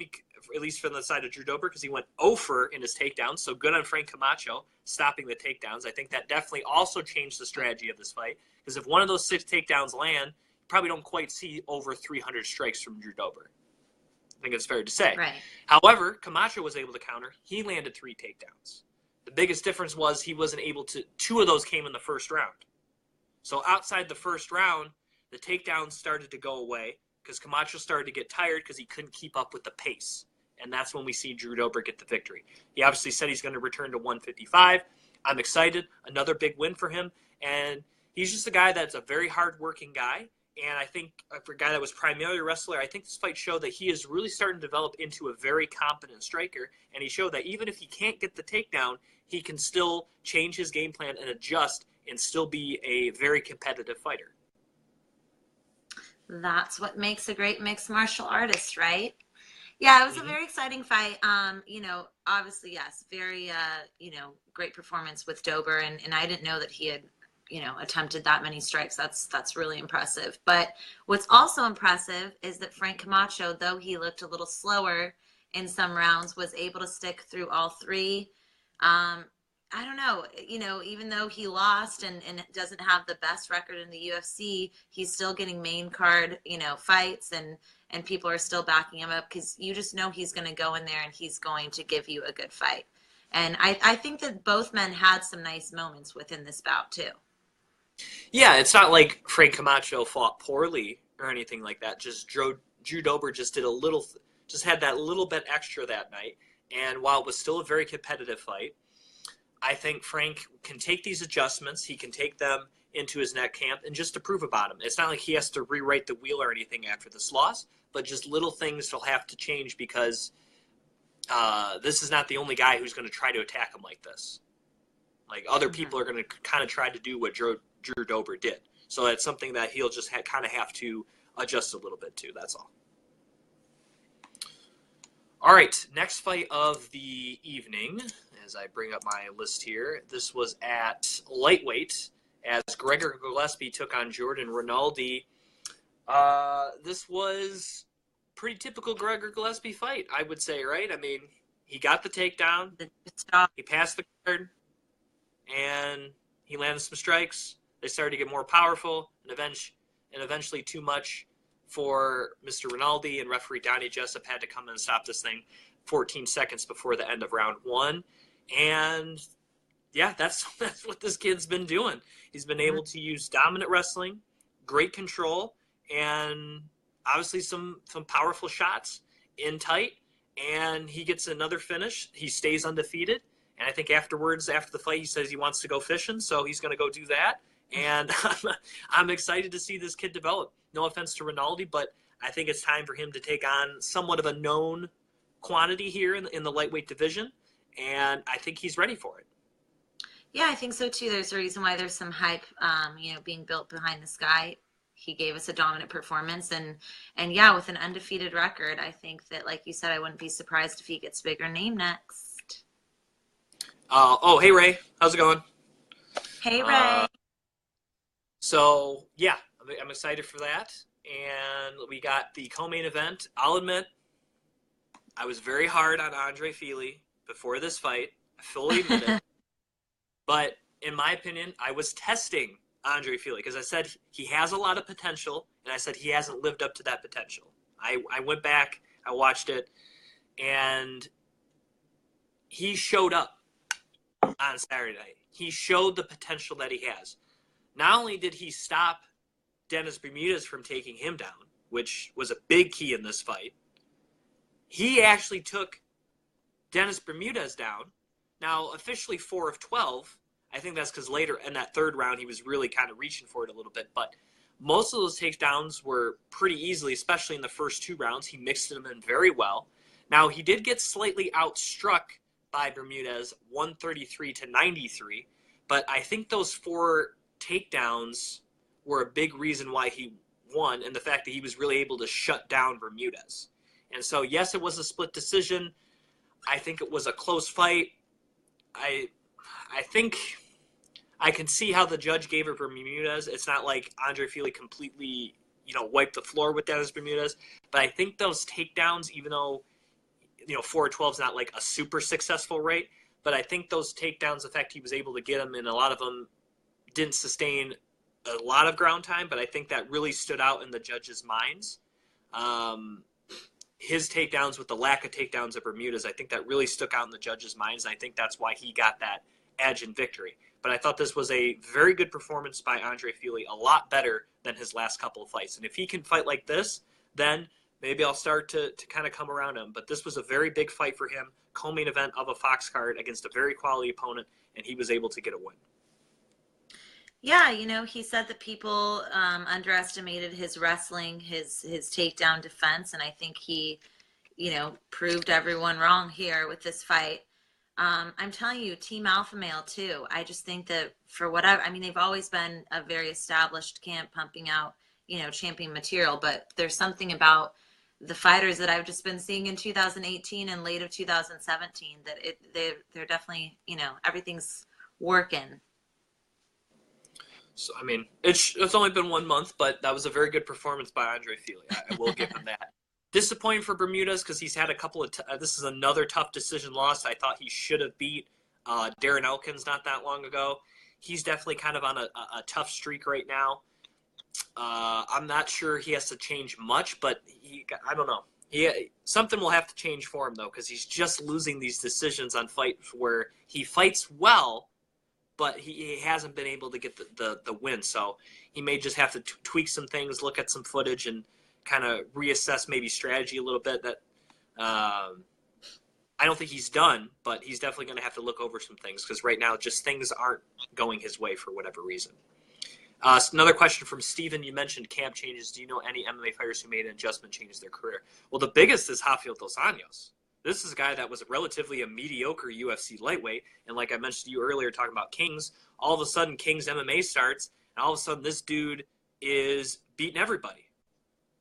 at least from the side of Drew Dober, because he went 0 in his takedowns. So good on Frank Camacho stopping the takedowns. I think that definitely also changed the strategy of this fight, because if one of those 6 takedowns land, you probably don't quite see over 300 strikes from Drew Dober. I think it's fair to say. Right. However, Camacho was able to counter. He landed 3 takedowns. The biggest difference was he wasn't able to. 2 of those came in the first round. So outside the first round, the takedowns started to go away because Camacho started to get tired because he couldn't keep up with the pace. And that's when we see Drew Dober get the victory. He obviously said he's going to return to 155. I'm excited. Another big win for him. And he's just a guy that's a very hardworking guy. And I think for a guy that was primarily a wrestler, I think this fight showed that he is really starting to develop into a very competent striker. And he showed that even if he can't get the takedown, he can still change his game plan and adjust and still be a very competitive fighter. That's what makes a great mixed martial artist, right? Yeah, it was a very exciting fight. Obviously, yes, very, great performance with Dober. And I didn't know that he had, attempted that many strikes. That's really impressive. But what's also impressive is that Frank Camacho, though he looked a little slower in some rounds, was able to stick through all 3. I don't know, even though he lost and doesn't have the best record in the UFC, he's still getting main card, fights and people are still backing him up because you just know he's going to go in there and he's going to give you a good fight. And I think that both men had some nice moments within this bout too. Yeah, it's not like Frank Camacho fought poorly or anything like that. Just Drew Dober just had that little bit extra that night. And while it was still a very competitive fight, I think Frank can take these adjustments. He can take them into his next camp and just to prove about him. It's not like he has to rewrite the wheel or anything after this loss, but just little things will have to change because this is not the only guy who's going to try to attack him like this. Like other people are going to kind of try to do what Drew Dober did. So that's something that he'll just kind of have to adjust a little bit to. That's all. All right, next fight of the evening, as I bring up my list here, this was at lightweight as Gregor Gillespie took on Jordan Rinaldi. This was pretty typical Gregor Gillespie fight, I would say, right? I mean, he got the takedown, he passed the guard, and he landed some strikes. They started to get more powerful, and eventually too much for Mr. Rinaldi, and referee Donnie Jessup had to come in and stop this thing 14 seconds before the end of round 1. And yeah, that's what this kid's been doing. He's been able to use dominant wrestling, great control, and obviously some powerful shots in tight. And he gets another finish. He stays undefeated. And I think afterwards, after the fight, he says he wants to go fishing, so he's going to go do that. And I'm excited to see this kid develop. No offense to Rinaldi, but I think it's time for him to take on somewhat of a known quantity here in the lightweight division, and I think he's ready for it. Yeah, I think so too. There's a reason why there's some hype, being built behind this guy. He gave us a dominant performance, and yeah, with an undefeated record, I think that, like you said, I wouldn't be surprised if he gets bigger name next. Hey Ray, how's it going? Hey, Uh, Ray. so yeah, I'm excited for that, and we got the co-main event. I'll admit, I was very hard on Andre Fili before this fight. I fully admit it. But in my opinion, I was testing Andre Fili because I said he has a lot of potential, and I said he hasn't lived up to that potential. I went back, I watched it, and he showed up on Saturday night. He showed the potential that he has. Not only did he stop Dennis Bermudez from taking him down, which was a big key in this fight, he actually took Dennis Bermudez down. Now, officially 4 of 12. I think that's because later in that third round, he was really kind of reaching for it a little bit. But most of those takedowns were pretty easily, especially in the first 2 rounds. He mixed them in very well. Now, he did get slightly outstruck by Bermudez, 133 to 93. But I think those 4 takedowns were a big reason why he won, and the fact that he was really able to shut down Bermudez. And so, yes, it was a split decision. I think it was a close fight. I think I can see how the judge gave it Bermudez. It's not like Andre Fili completely, wiped the floor with Dennis Bermudez. But I think those takedowns, even though, 4 or 12 is not like a super successful rate, but I think those takedowns, the fact he was able to get them, and a lot of them didn't sustain a lot of ground time, but I think that really stood out in the judges' minds. His takedowns with the lack of takedowns of Bermudez, I think that really stuck out in the judges' minds. And I think that's why he got that edge in victory. But I thought this was a very good performance by Andre Fili, a lot better than his last couple of fights. And if he can fight like this, then maybe I'll start to kind of come around him. But this was a very big fight for him, co-main event of a Fox card against a very quality opponent, and he was able to get a win. Yeah, he said that people underestimated his wrestling, his takedown defense, and I think he, proved everyone wrong here with this fight. I'm telling you, Team Alpha Male too. I just think that for whatever, I mean, they've always been a very established camp pumping out, champion material, but there's something about the fighters that I've just been seeing in 2018 and late of 2017 that they're definitely, everything's working. So, I mean, it's only been 1 month, but that was a very good performance by Andre Fili. I will give him that. Disappointing for Bermudez because he's had a couple of this is another tough decision loss. I thought he should have beat Darren Elkins not that long ago. He's definitely kind of on a tough streak right now. I'm not sure he has to change much, but I don't know. Something will have to change for him, though, because he's just losing these decisions on fights where he fights well, but he hasn't been able to get the win. So he may just have to tweak some things, look at some footage, and kind of reassess maybe strategy a little bit. That I don't think he's done, but he's definitely going to have to look over some things because right now just things aren't going his way for whatever reason. Another question from Steven. You mentioned camp changes. Do you know any MMA fighters who made an adjustment change their career? Well, the biggest is Rafael Dos Anjos. This is a guy that was relatively a mediocre UFC lightweight. And like I mentioned to you earlier, talking about Kings, all of a sudden Kings MMA starts, and all of a sudden this dude is beating everybody.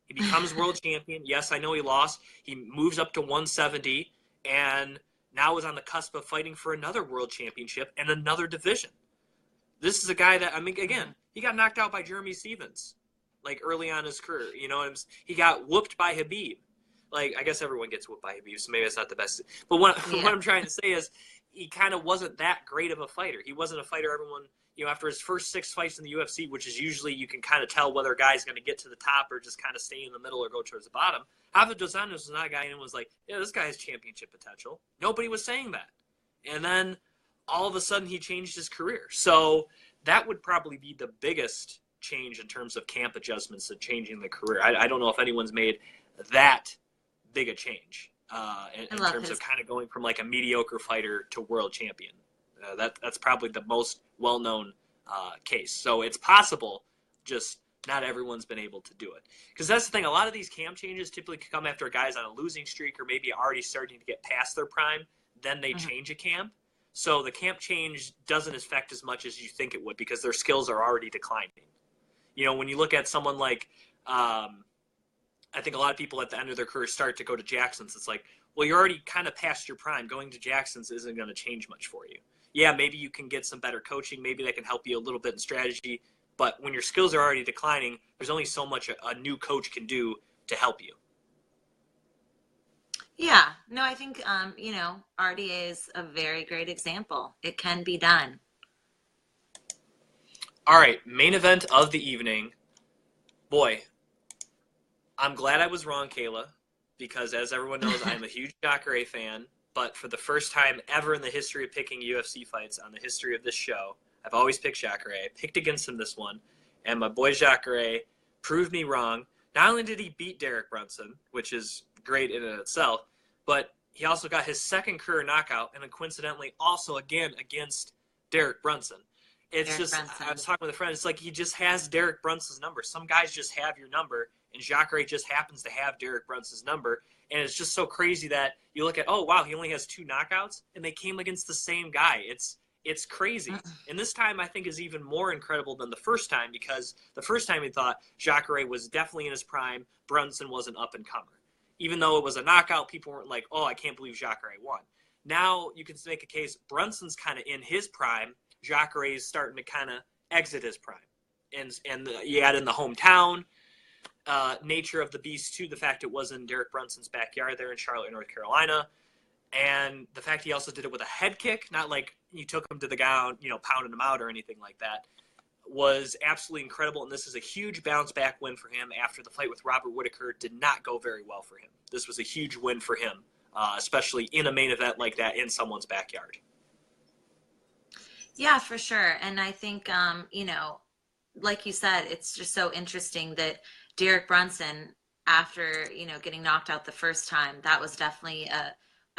He becomes world champion. Yes, I know he lost. He moves up to 170 and now is on the cusp of fighting for another world championship and another division. This is a guy that, I mean, again, he got knocked out by Jeremy Stevens, like early on in his career. He got whooped by Khabib. Like, I guess everyone gets whooped by Khabib, so maybe that's not the best. But what I'm trying to say is he kind of wasn't that great of a fighter. He wasn't a fighter everyone, after his first 6 fights in the UFC, which is usually you can kind of tell whether a guy's going to get to the top or just kind of stay in the middle or go towards the bottom. Rafael Dos Anjos was not a guy anyone was like, yeah, this guy has championship potential. Nobody was saying that. And then all of a sudden he changed his career. So that would probably be the biggest change in terms of camp adjustments and changing the career. I don't know if anyone's made that big a change in terms of kind of going from like a mediocre fighter to world champion. That's probably the most well-known case. So it's possible, just not everyone's been able to do it. Because that's the thing. A lot of these camp changes typically come after guys on a losing streak or maybe already starting to get past their prime. Then they change a camp. So the camp change doesn't affect as much as you think it would because their skills are already declining. You know, when you look at someone like, I think a lot of people at the end of their career start to go to Jackson's. It's like, well, you're already kind of past your prime. Going to Jackson's isn't going to change much for you. Yeah, maybe you can get some better coaching. Maybe that can help you a little bit in strategy. But when your skills are already declining, there's only so much a new coach can do to help you. Yeah, no, I think, RDA is a very great example. It can be done. All right, main event of the evening. Boy, I'm glad I was wrong, Kayla, because as everyone knows, I'm a huge Jacare fan. But for the first time ever in the history of picking UFC fights on the history of this show, I've always picked Jacare. I picked against him this one, and my boy Jacare proved me wrong. Not only did he beat Derek Brunson, which is great in and itself, but he also got his second career knockout, and then coincidentally also again against Derek Brunson. It's Derek just, Brunson. I was talking with a friend, it's like he just has Derek Brunson's number. Some guys just have your number, and Jacare just happens to have Derek Brunson's number. And it's just so crazy that you look at, oh, wow, he only has 2 knockouts, and they came against the same guy. It's crazy. And this time I think is even more incredible than the first time because the first time we thought Jacare was definitely in his prime, Brunson was an up-and-comer. Even though it was a knockout, people weren't like, oh, I can't believe Jacare won. Now you can make a case, Brunson's kind of in his prime, Jacare is starting to kind of exit his prime. And you add in the hometown nature of the beast, too, the fact it was in Derek Brunson's backyard there in Charlotte, North Carolina. And the fact he also did it with a head kick, not like you took him to the ground, pounding him out or anything like that, was absolutely incredible. And this is a huge bounce back win for him after the fight with Robert Whittaker did not go very well for him. This was a huge win for him, especially in a main event like that in someone's backyard. Yeah, for sure. And I think, like you said, it's just so interesting that Derek Brunson, after, getting knocked out the first time, that was definitely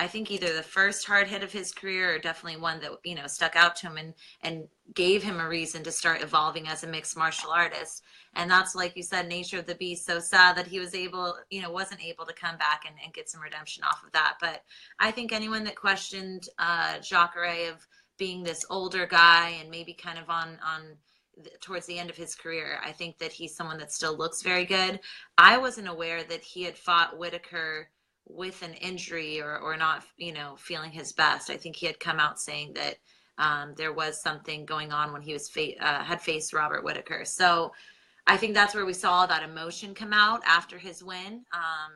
I think either the first hard hit of his career or definitely one that, stuck out to him and gave him a reason to start evolving as a mixed martial artist. And that's, like you said, nature of the beast. So sad that he was wasn't able to come back and get some redemption off of that. But I think anyone that questioned Jacare of being this older guy and maybe kind of towards the end of his career, I think that he's someone that still looks very good. I wasn't aware that he had fought Whittaker with an injury or not, feeling his best. I think he had come out saying that there was something going on when he was had faced Robert Whittaker. So I think that's where we saw that emotion come out after his win,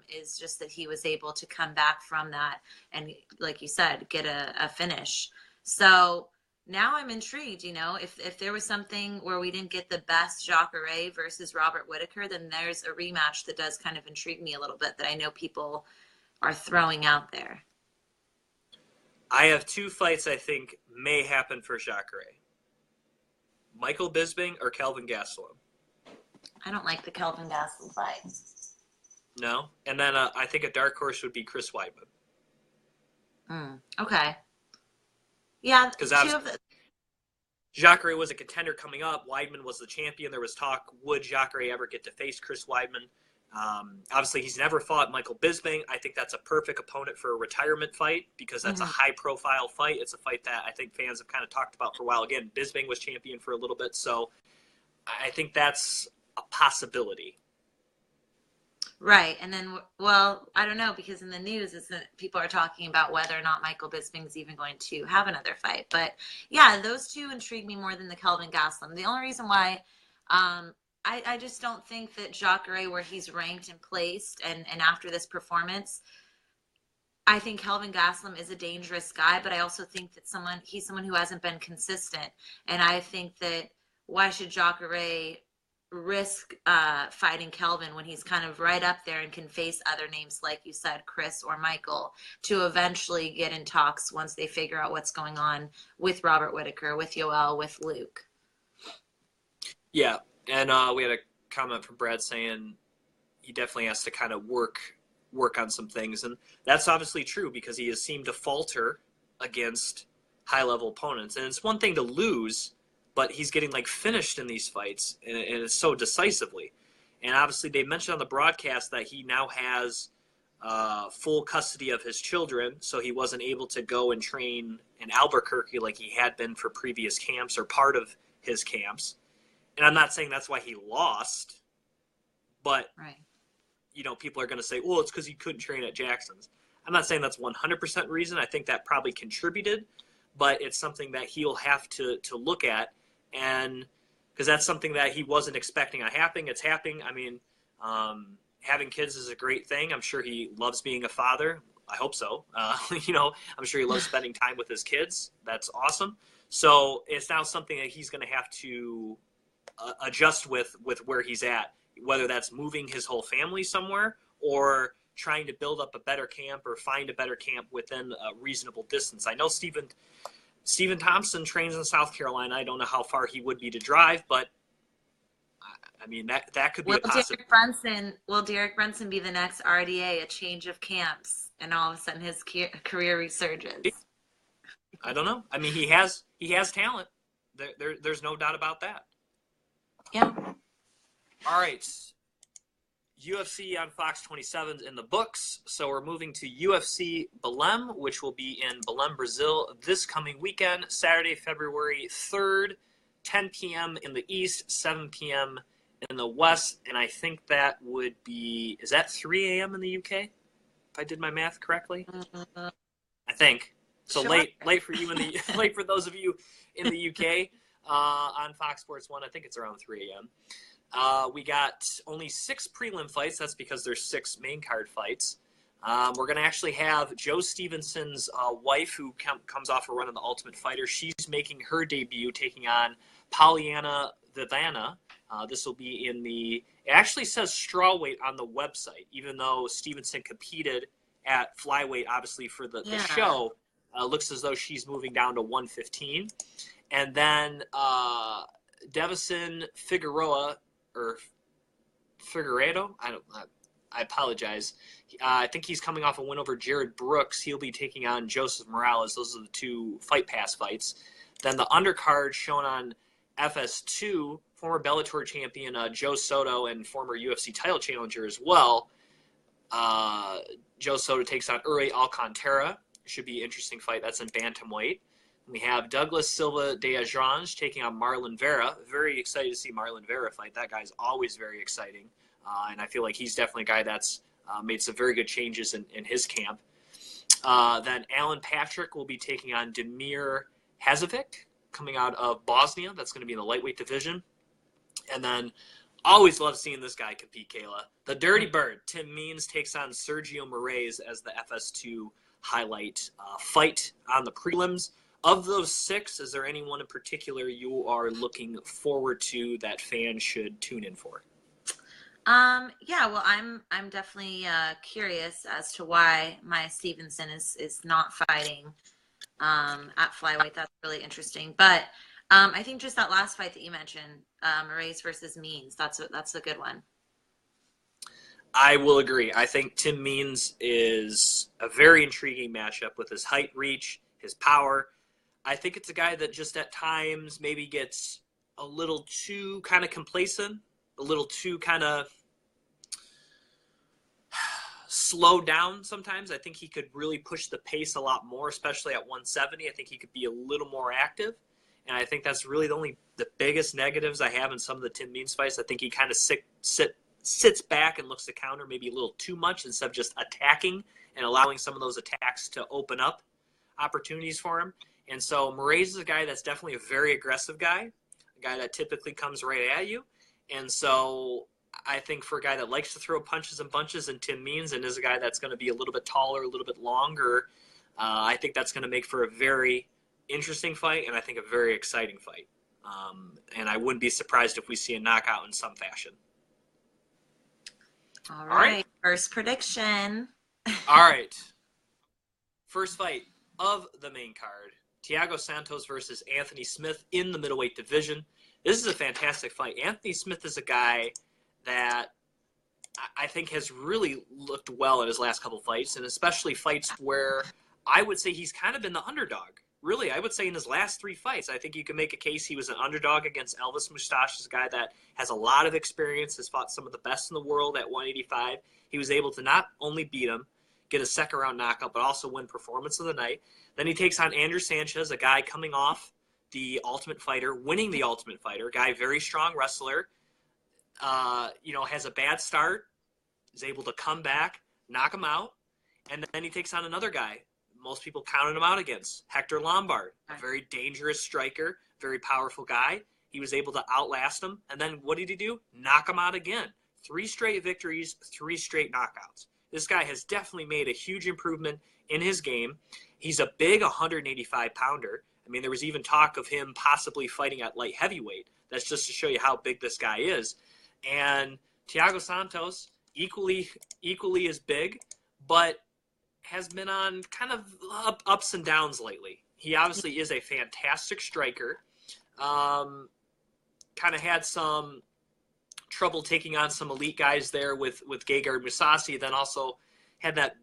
is just that he was able to come back from that and, like you said, get a finish. So now I'm intrigued, if there was something where we didn't get the best Jacare versus Robert Whittaker, then there's a rematch that does kind of intrigue me a little bit that I know people are throwing out there. I have 2 fights I think may happen for Jacare. Michael Bisping or Kelvin Gastelum. I don't like the Kelvin Gastelum fight. No? And then I think a dark horse would be Chris Weidman. Okay. Yeah, because Jacare was a contender coming up. Weidman was the champion. There was talk, would Jacare ever get to face Chris Weidman? Obviously, he's never fought Michael Bisping. I think that's a perfect opponent for a retirement fight because that's a high-profile fight. It's a fight that I think fans have kind of talked about for a while. Again, Bisping was champion for a little bit, so I think that's a possibility. Right. And then, well, I don't know, because in the news, people are talking about whether or not Michael Bisping is even going to have another fight. But yeah, those 2 intrigue me more than the Kelvin Gastelum. The only reason why I just don't think that Jacare, where he's ranked and placed, and after this performance, I think Kelvin Gastelum is a dangerous guy, but I also think that he's someone who hasn't been consistent. And I think that why should Jacare risk fighting Kelvin when he's kind of right up there and can face other names, like you said, Chris or Michael, to eventually get in talks once they figure out what's going on with Robert Whittaker, with Yoel, with Luke. Yeah, and we had a comment from Brad saying he definitely has to kind of work on some things, and that's obviously true because he has seemed to falter against high-level opponents. And it's one thing to lose, but he's getting finished in these fights, and it's so decisively. And obviously they mentioned on the broadcast that he now has full custody of his children, so he wasn't able to go and train in Albuquerque like he had been for previous camps or part of his camps. And I'm not saying that's why he lost, but, Right. People are going to say, well, it's because he couldn't train at Jackson's. I'm not saying that's 100% reason. I think that probably contributed, but it's something that he'll have to look at, and because that's something that he wasn't expecting on happening. It's happening. I mean, having kids is a great thing. I'm sure he loves being a father. I hope so. I'm sure he loves spending time with his kids. That's awesome. So it's now something that he's going to have to adjust with where he's at, whether that's moving his whole family somewhere or trying to build up a better camp or find a better camp within a reasonable distance. I know Stephen Thompson trains in South Carolina. I don't know how far he would be to drive, but I mean, that could be a possibility. Will Derek Brunson be the next RDA, a change of camps, and all of a sudden his career resurges? I don't know. I mean, he has talent. There's no doubt about that. Yeah. All right. UFC on Fox 27 in the books. So we're moving to UFC Belem, which will be in Belem, Brazil this coming weekend, Saturday, February 3rd, 10 p.m. in the East, 7 p.m. in the West. And I think that would be, is that 3 a.m. in the UK? If I did my math correctly? I think. So sure. late for you late for those of you in the UK on Fox Sports 1. I think it's around 3 a.m. We got only 6 prelim fights. That's because there's 6 main card fights. We're going to actually have Joe Stevenson's wife, who comes off a run in The Ultimate Fighter. She's making her debut, taking on Polyana Vivana. This will be it actually says strawweight on the website, even though Stevenson competed at flyweight, obviously, for the show. Looks as though she's moving down to 115. And then Devison Figueroa, or Figueiredo, I apologize. I think he's coming off a win over Jared Brooks. He'll be taking on Joseph Morales. Those are the 2 Fight Pass fights. Then the undercard shown on FS2, former Bellator champion Joe Soto and former UFC title challenger as well. Joe Soto takes on Uri Alcantara. Should be an interesting fight. That's in bantamweight. We have Douglas Silva de Andrade taking on Marlon Vera. Very excited to see Marlon Vera fight. That guy's always very exciting. And I feel like he's definitely a guy that's made some very good changes in his camp. Then Alan Patrick will be taking on Demir Hazovic, coming out of Bosnia. That's going to be in the lightweight division. And then always love seeing this guy compete, Kayla. The Dirty Bird, Tim Means, takes on Sergio Moraes as the FS2 highlight fight on the prelims. Of those 6, is there anyone in particular you are looking forward to that fans should tune in for? Yeah, well, I'm definitely curious as to why Maya Stevenson is not fighting at flyweight. That's really interesting. But I think just that last fight that you mentioned, Moraes versus Means, that's a good one. I will agree. I think Tim Means is a very intriguing matchup with his height, reach, his power. I think it's a guy that just at times maybe gets a little too kind of complacent, a little too kind of slowed down sometimes. I think he could really push the pace a lot more, especially at 170. I think he could be a little more active. And I think that's really the biggest negatives I have in some of the Tim Means fights. I think he kind of sits back and looks to counter maybe a little too much instead of just attacking and allowing some of those attacks to open up opportunities for him. And so Moraes is a guy that's definitely a very aggressive guy, a guy that typically comes right at you. And so I think for a guy that likes to throw punches and bunches, and Tim Means, and is a guy that's going to be a little bit taller, a little bit longer, I think that's going to make for a very interesting fight, and I think a very exciting fight. And I wouldn't be surprised if we see a knockout in some fashion. All right. First prediction. All right. First fight of the main card. Thiago Santos versus Anthony Smith in the middleweight division. This is a fantastic fight. Anthony Smith is a guy that I think has really looked well in his last couple fights, and especially fights where I would say he's kind of been the underdog. Really, I would say in his last 3 fights, I think you can make a case he was an underdog against Elvis Mustache, a guy that has a lot of experience, has fought some of the best in the world at 185. He was able to not only beat him, get a second-round knockout, but also win performance of the night. Then he takes on Andrew Sanchez, a guy coming off the Ultimate Fighter, winning the Ultimate Fighter, a guy, very strong wrestler, has a bad start, is able to come back, knock him out, and then he takes on another guy most people counted him out against, Hector Lombard, a very dangerous striker, very powerful guy. He was able to outlast him, and then what did he do? Knock him out again. 3 straight victories, 3 straight knockouts. This guy has definitely made a huge improvement in his game. He's a big 185-pounder. I mean, there was even talk of him possibly fighting at light heavyweight. That's just to show you how big this guy is. And Thiago Santos, equally as big, but has been on kind of ups and downs lately. He obviously is a fantastic striker. Kind of had some trouble taking on some elite guys there with Gegard Mousasi, then also had that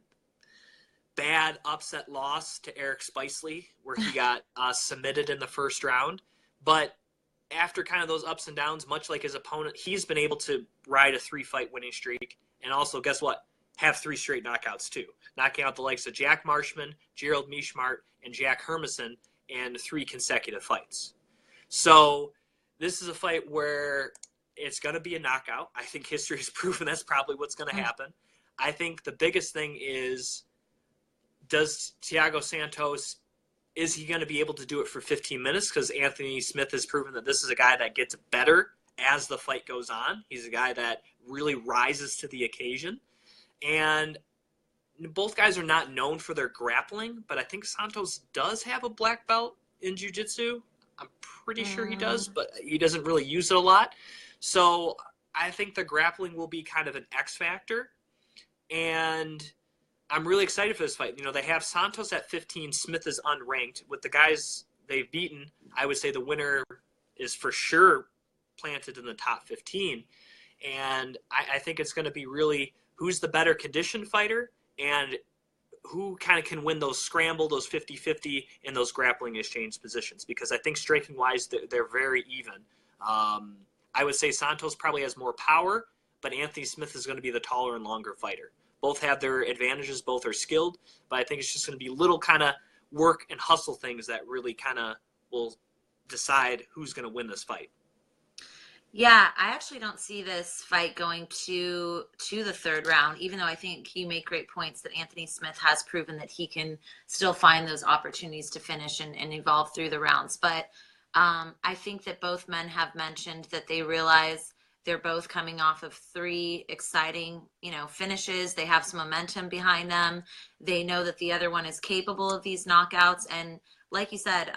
bad upset loss to Eric Spicely where he got submitted in the first round. But after kind of those ups and downs, much like his opponent, he's been able to ride a 3-fight winning streak. And also, guess what? Have 3 straight knockouts too. Knocking out the likes of Jack Marshman, Gerald Mishmart, and Jack Hermanson in 3 consecutive fights. So this is a fight where it's going to be a knockout. I think history has proven that's probably what's going to happen. I think the biggest thing is, does Thiago Santos, is he going to be able to do it for 15 minutes? Because Anthony Smith has proven that this is a guy that gets better as the fight goes on. He's a guy that really rises to the occasion. And both guys are not known for their grappling, but I think Santos does have a black belt in jiu-jitsu. I'm pretty sure he does, but he doesn't really use it a lot. So I think the grappling will be kind of an X factor. And I'm really excited for this fight. You know, they have Santos at 15. Smith is unranked. With the guys they've beaten, I would say the winner is for sure planted in the top 15. And I think it's going to be really who's the better conditioned fighter and who kind of can win those scramble, those 50-50 in those grappling exchange positions. Because I think striking-wise, they're very even. I would say Santos probably has more power, but Anthony Smith is going to be the taller and longer fighter. Both have their advantages. Both are skilled. But I think it's just going to be little kind of work and hustle things that really kind of will decide who's going to win this fight. Yeah, I actually don't see this fight going to the 3rd round, even though I think you make great points that Anthony Smith has proven that he can still find those opportunities to finish and evolve through the rounds. But I think that both men have mentioned that they realize they're both coming off of 3 exciting, finishes. They have some momentum behind them. They know that the other one is capable of these knockouts. And like you said,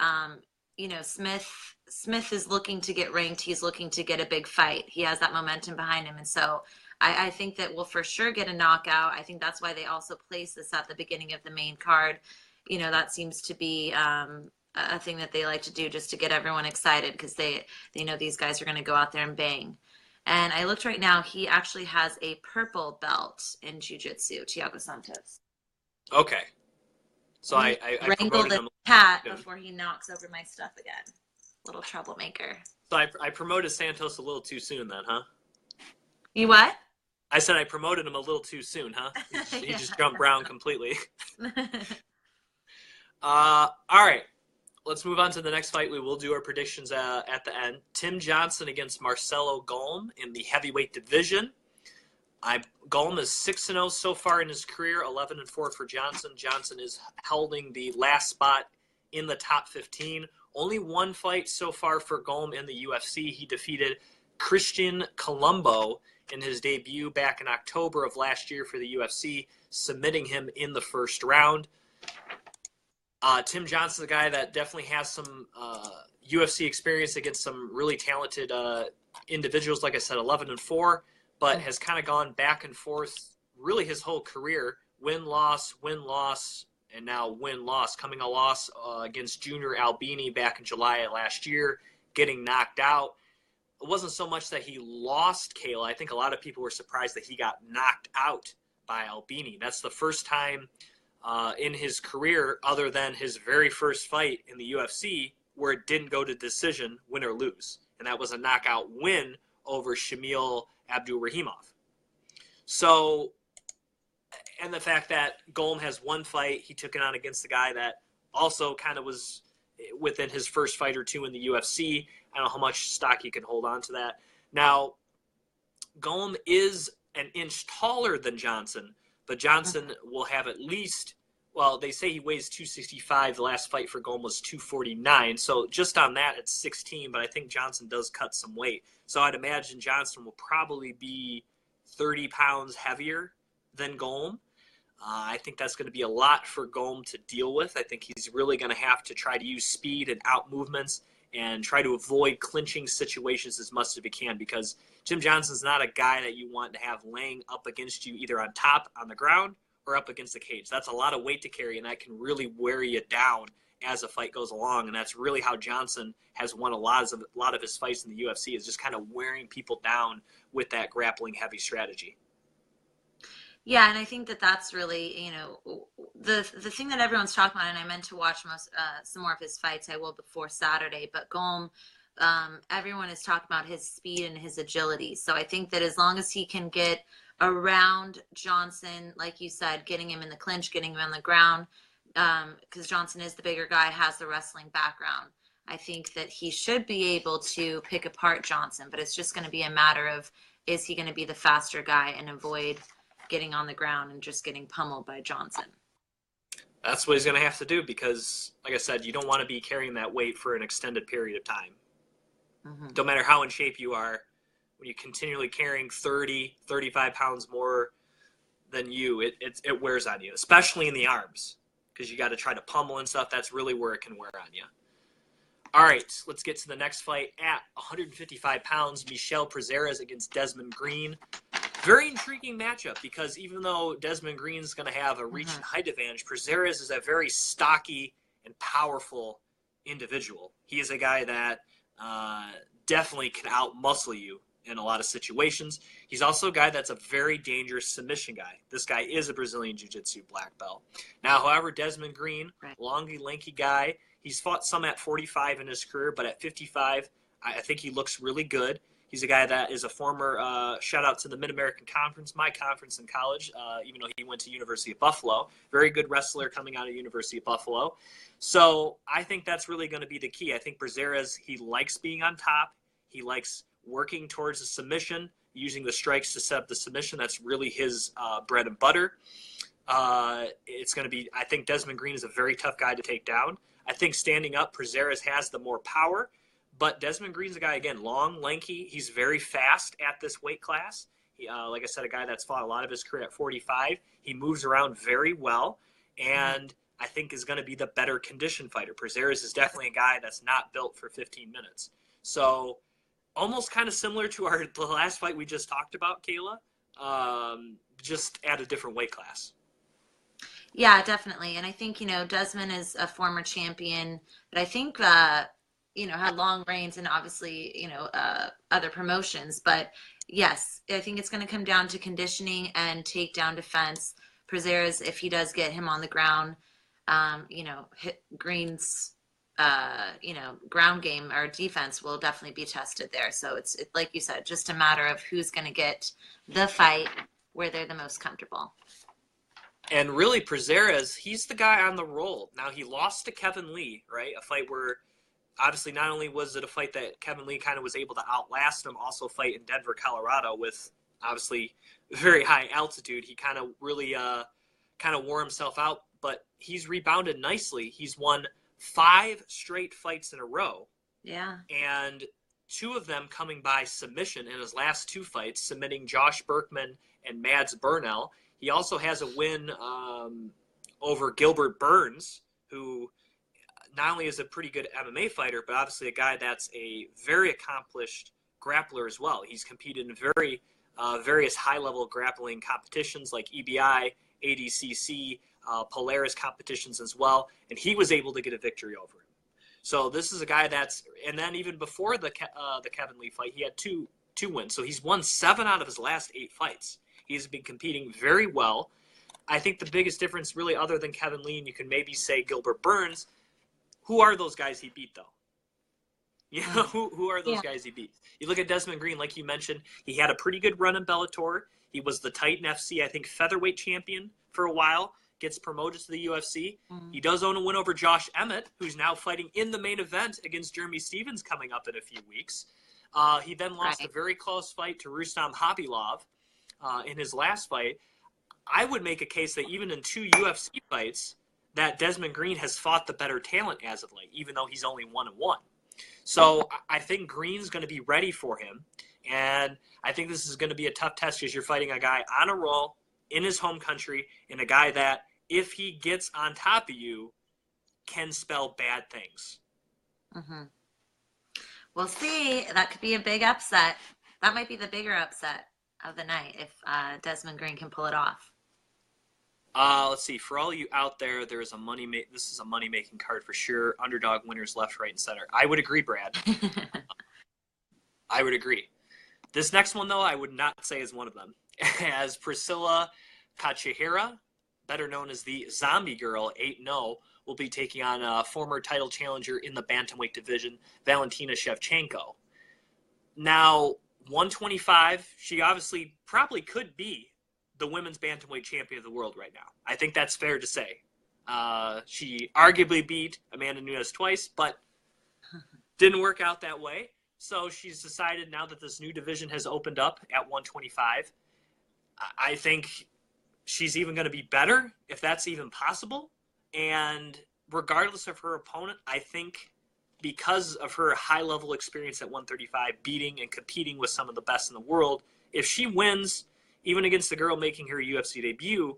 Smith is looking to get ranked. He's looking to get a big fight. He has that momentum behind him. And so I think that we'll for sure get a knockout. I think that's why they also place this at the beginning of the main card. That seems to be a thing that they like to do just to get everyone excited because they know these guys are going to go out there and bang. And I looked right now, he actually has a purple belt in jiu-jitsu, Thiago Santos. Okay. So I wrangled the cat before he knocks over my stuff again. Little troublemaker. So I promoted Santos a little too soon then, huh? You what? I said I promoted him a little too soon, huh? He just jumped brown completely. All right. Let's move on to the next fight. We will do our predictions at the end. Tim Johnson against Marcelo Golm in the heavyweight division. Golm is 6-0 so far in his career, 11-4 for Johnson. Johnson is holding the last spot in the top 15. Only 1 fight so far for Golm in the UFC. He defeated Christian Colombo in his debut back in October of last year for the UFC, submitting him in the first round. Tim Johnson's a guy that definitely has some UFC experience against some really talented individuals. Like I said, 11-4, but has kind of gone back and forth really his whole career. Win-loss, and now win-loss. Coming a loss against Junior Albini back in July of last year, getting knocked out. It wasn't so much that he lost Kayla. I think a lot of people were surprised that he got knocked out by Albini. That's the first time in his career, other than his very first fight in the UFC, where it didn't go to decision, win or lose. And that was a knockout win over Shamil Abdurakhimov. So and the fact that Golem has one fight, he took it on against the guy that also kind of was within his first fight or two in the UFC. I don't know how much stock you can hold on to that. Now, Golem is an inch taller than Johnson, but Johnson will have at least, well, they say he weighs 265. The last fight for Golem was 249. So just on that, it's 16, but I think Johnson does cut some weight. So I'd imagine Johnson will probably be 30 pounds heavier than Golem. I think that's going to be a lot for Golem to deal with. I think he's really going to have to try to use speed and out movements and try to avoid clinching situations as much as he can, because Jim Johnson's not a guy that you want to have laying up against you either on top on the ground or up against the cage. That's a lot of weight to carry, and that can really wear you down as a fight goes along. And that's really how Johnson has won a lot of his fights in the UFC, is just kind of wearing people down with that grappling heavy strategy. Yeah, and I think that that's really, the thing that everyone's talking about, and I meant to watch some more of his fights. I will before Saturday, but Golem, everyone is talking about his speed and his agility. So I think that as long as he can get around Johnson, like you said, getting him in the clinch, getting him on the ground, because Johnson is the bigger guy, has the wrestling background, I think that he should be able to pick apart Johnson. But it's just going to be a matter of, is he going to be the faster guy and avoid getting on the ground and just getting pummeled by Johnson? That's what he's going to have to do, because, like I said, you don't want to be carrying that weight for an extended period of time. Mm-hmm. No matter how in shape you are, when you're continually carrying 30, 35 pounds more than you, it wears on you, especially in the arms, because you got to try to pummel and stuff. That's really where it can wear on you. All right, let's get to the next fight. At 155 pounds, Michel Prazeres against Desmond Green. Very intriguing matchup, because even though Desmond Green's going to have a reach and height advantage, Prazeres is a very stocky and powerful individual. He is a guy that definitely can out-muscle you in a lot of situations. He's also a guy that's a very dangerous submission guy. This guy is a Brazilian Jiu-Jitsu black belt. Now, however, Desmond Green, longy, lanky guy, he's fought some at 45 in his career, but at 55, I think he looks really good. He's a guy that is a former, shout out to the Mid-American Conference, my conference in college, even though he went to University of Buffalo. Very good wrestler coming out of University of Buffalo. So I think that's really going to be the key. I think Prazeres, he likes being on top. He likes working towards the submission, using the strikes to set up the submission. That's really his bread and butter. It's going to be, I think Desmond Green is a very tough guy to take down. I think standing up, Prazeres has the more power. But Desmond Green's a guy, again, long, lanky. He's very fast at this weight class. He, like I said, a guy that's fought a lot of his career at 45. He moves around very well, and I think is going to be the better conditioned fighter. Prazeres is definitely a guy that's not built for 15 minutes. So almost kind of similar to the last fight we just talked about, Kayla, just at a different weight class. Yeah, definitely. And I think, Desmond is a former champion, but I think had long reigns and obviously, other promotions. But yes, I think it's going to come down to conditioning and takedown defense. Prazeres, if he does get him on the ground, hit Green's, ground game or defense will definitely be tested there. So it's like you said, just a matter of who's going to get the fight where they're the most comfortable. And really, Prazeres, he's the guy on the roll. Now, he lost to Kevin Lee, right? A fight where obviously, not only was it a fight that Kevin Lee kind of was able to outlast him, also fight in Denver, Colorado with obviously very high altitude. He kind of really wore himself out, but he's rebounded nicely. He's won 5 straight fights in a row. Yeah. And 2 of them coming by submission in his last 2 fights, submitting Josh Berkman and Mads Burnell. He also has a win over Gilbert Burns, who not only is a pretty good MMA fighter, but obviously a guy that's a very accomplished grappler as well. He's competed in very various high-level grappling competitions like EBI, ADCC, Polaris competitions as well, and he was able to get a victory over him. So this is a guy and then even before the Kevin Lee fight, he had two wins. So he's won 7 out of his last 8 fights. He's been competing very well. I think the biggest difference, really, other than Kevin Lee, and you can maybe say Gilbert Burns, who are those guys he beat, though? Who are those guys he beat? You look at Desmond Green, like you mentioned, he had a pretty good run in Bellator. He was the Titan FC, I think, featherweight champion for a while, gets promoted to the UFC. Mm. He does own a win over Josh Emmett, who's now fighting in the main event against Jeremy Stevens coming up in a few weeks. He then lost a very close fight to Rustam Khabilov in his last fight. I would make a case that even in 2 UFC fights, that Desmond Green has fought the better talent as of late, even though he's only 1-1. So I think Green's going to be ready for him. And I think this is going to be a tough test because you're fighting a guy on a roll in his home country and a guy that, if he gets on top of you, can spell bad things. Mm-hmm. We'll see. That could be a big upset. That might be the bigger upset of the night if Desmond Green can pull it off. Let's see. For all you out there, there is this is a money-making card for sure. Underdog winners left, right, and center. I would agree, Brad. I would agree. This next one, though, I would not say is one of them. As Priscilla Kachihira, better known as the Zombie Girl, 8-0, will be taking on a former title challenger in the bantamweight division, Valentina Shevchenko. Now, 125, she obviously probably could be the women's bantamweight champion of the world right now. I think that's fair to say. She arguably beat Amanda Nunes twice, but didn't work out that way. So she's decided, now that this new division has opened up at 125, I think she's even going to be better, if that's even possible. And regardless of her opponent, I think because of her high-level experience at 135, beating and competing with some of the best in the world, if she wins, even against the girl making her UFC debut,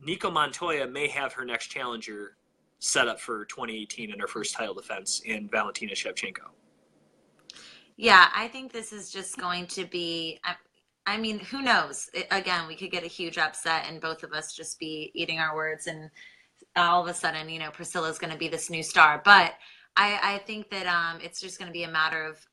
Nico Montoya may have her next challenger set up for 2018 in her first title defense in Valentina Shevchenko. Yeah, I think this is just going to be, I mean, who knows? Again, we could get a huge upset and both of us just be eating our words and all of a sudden, Priscilla's going to be this new star. But I think that it's just going to be a matter of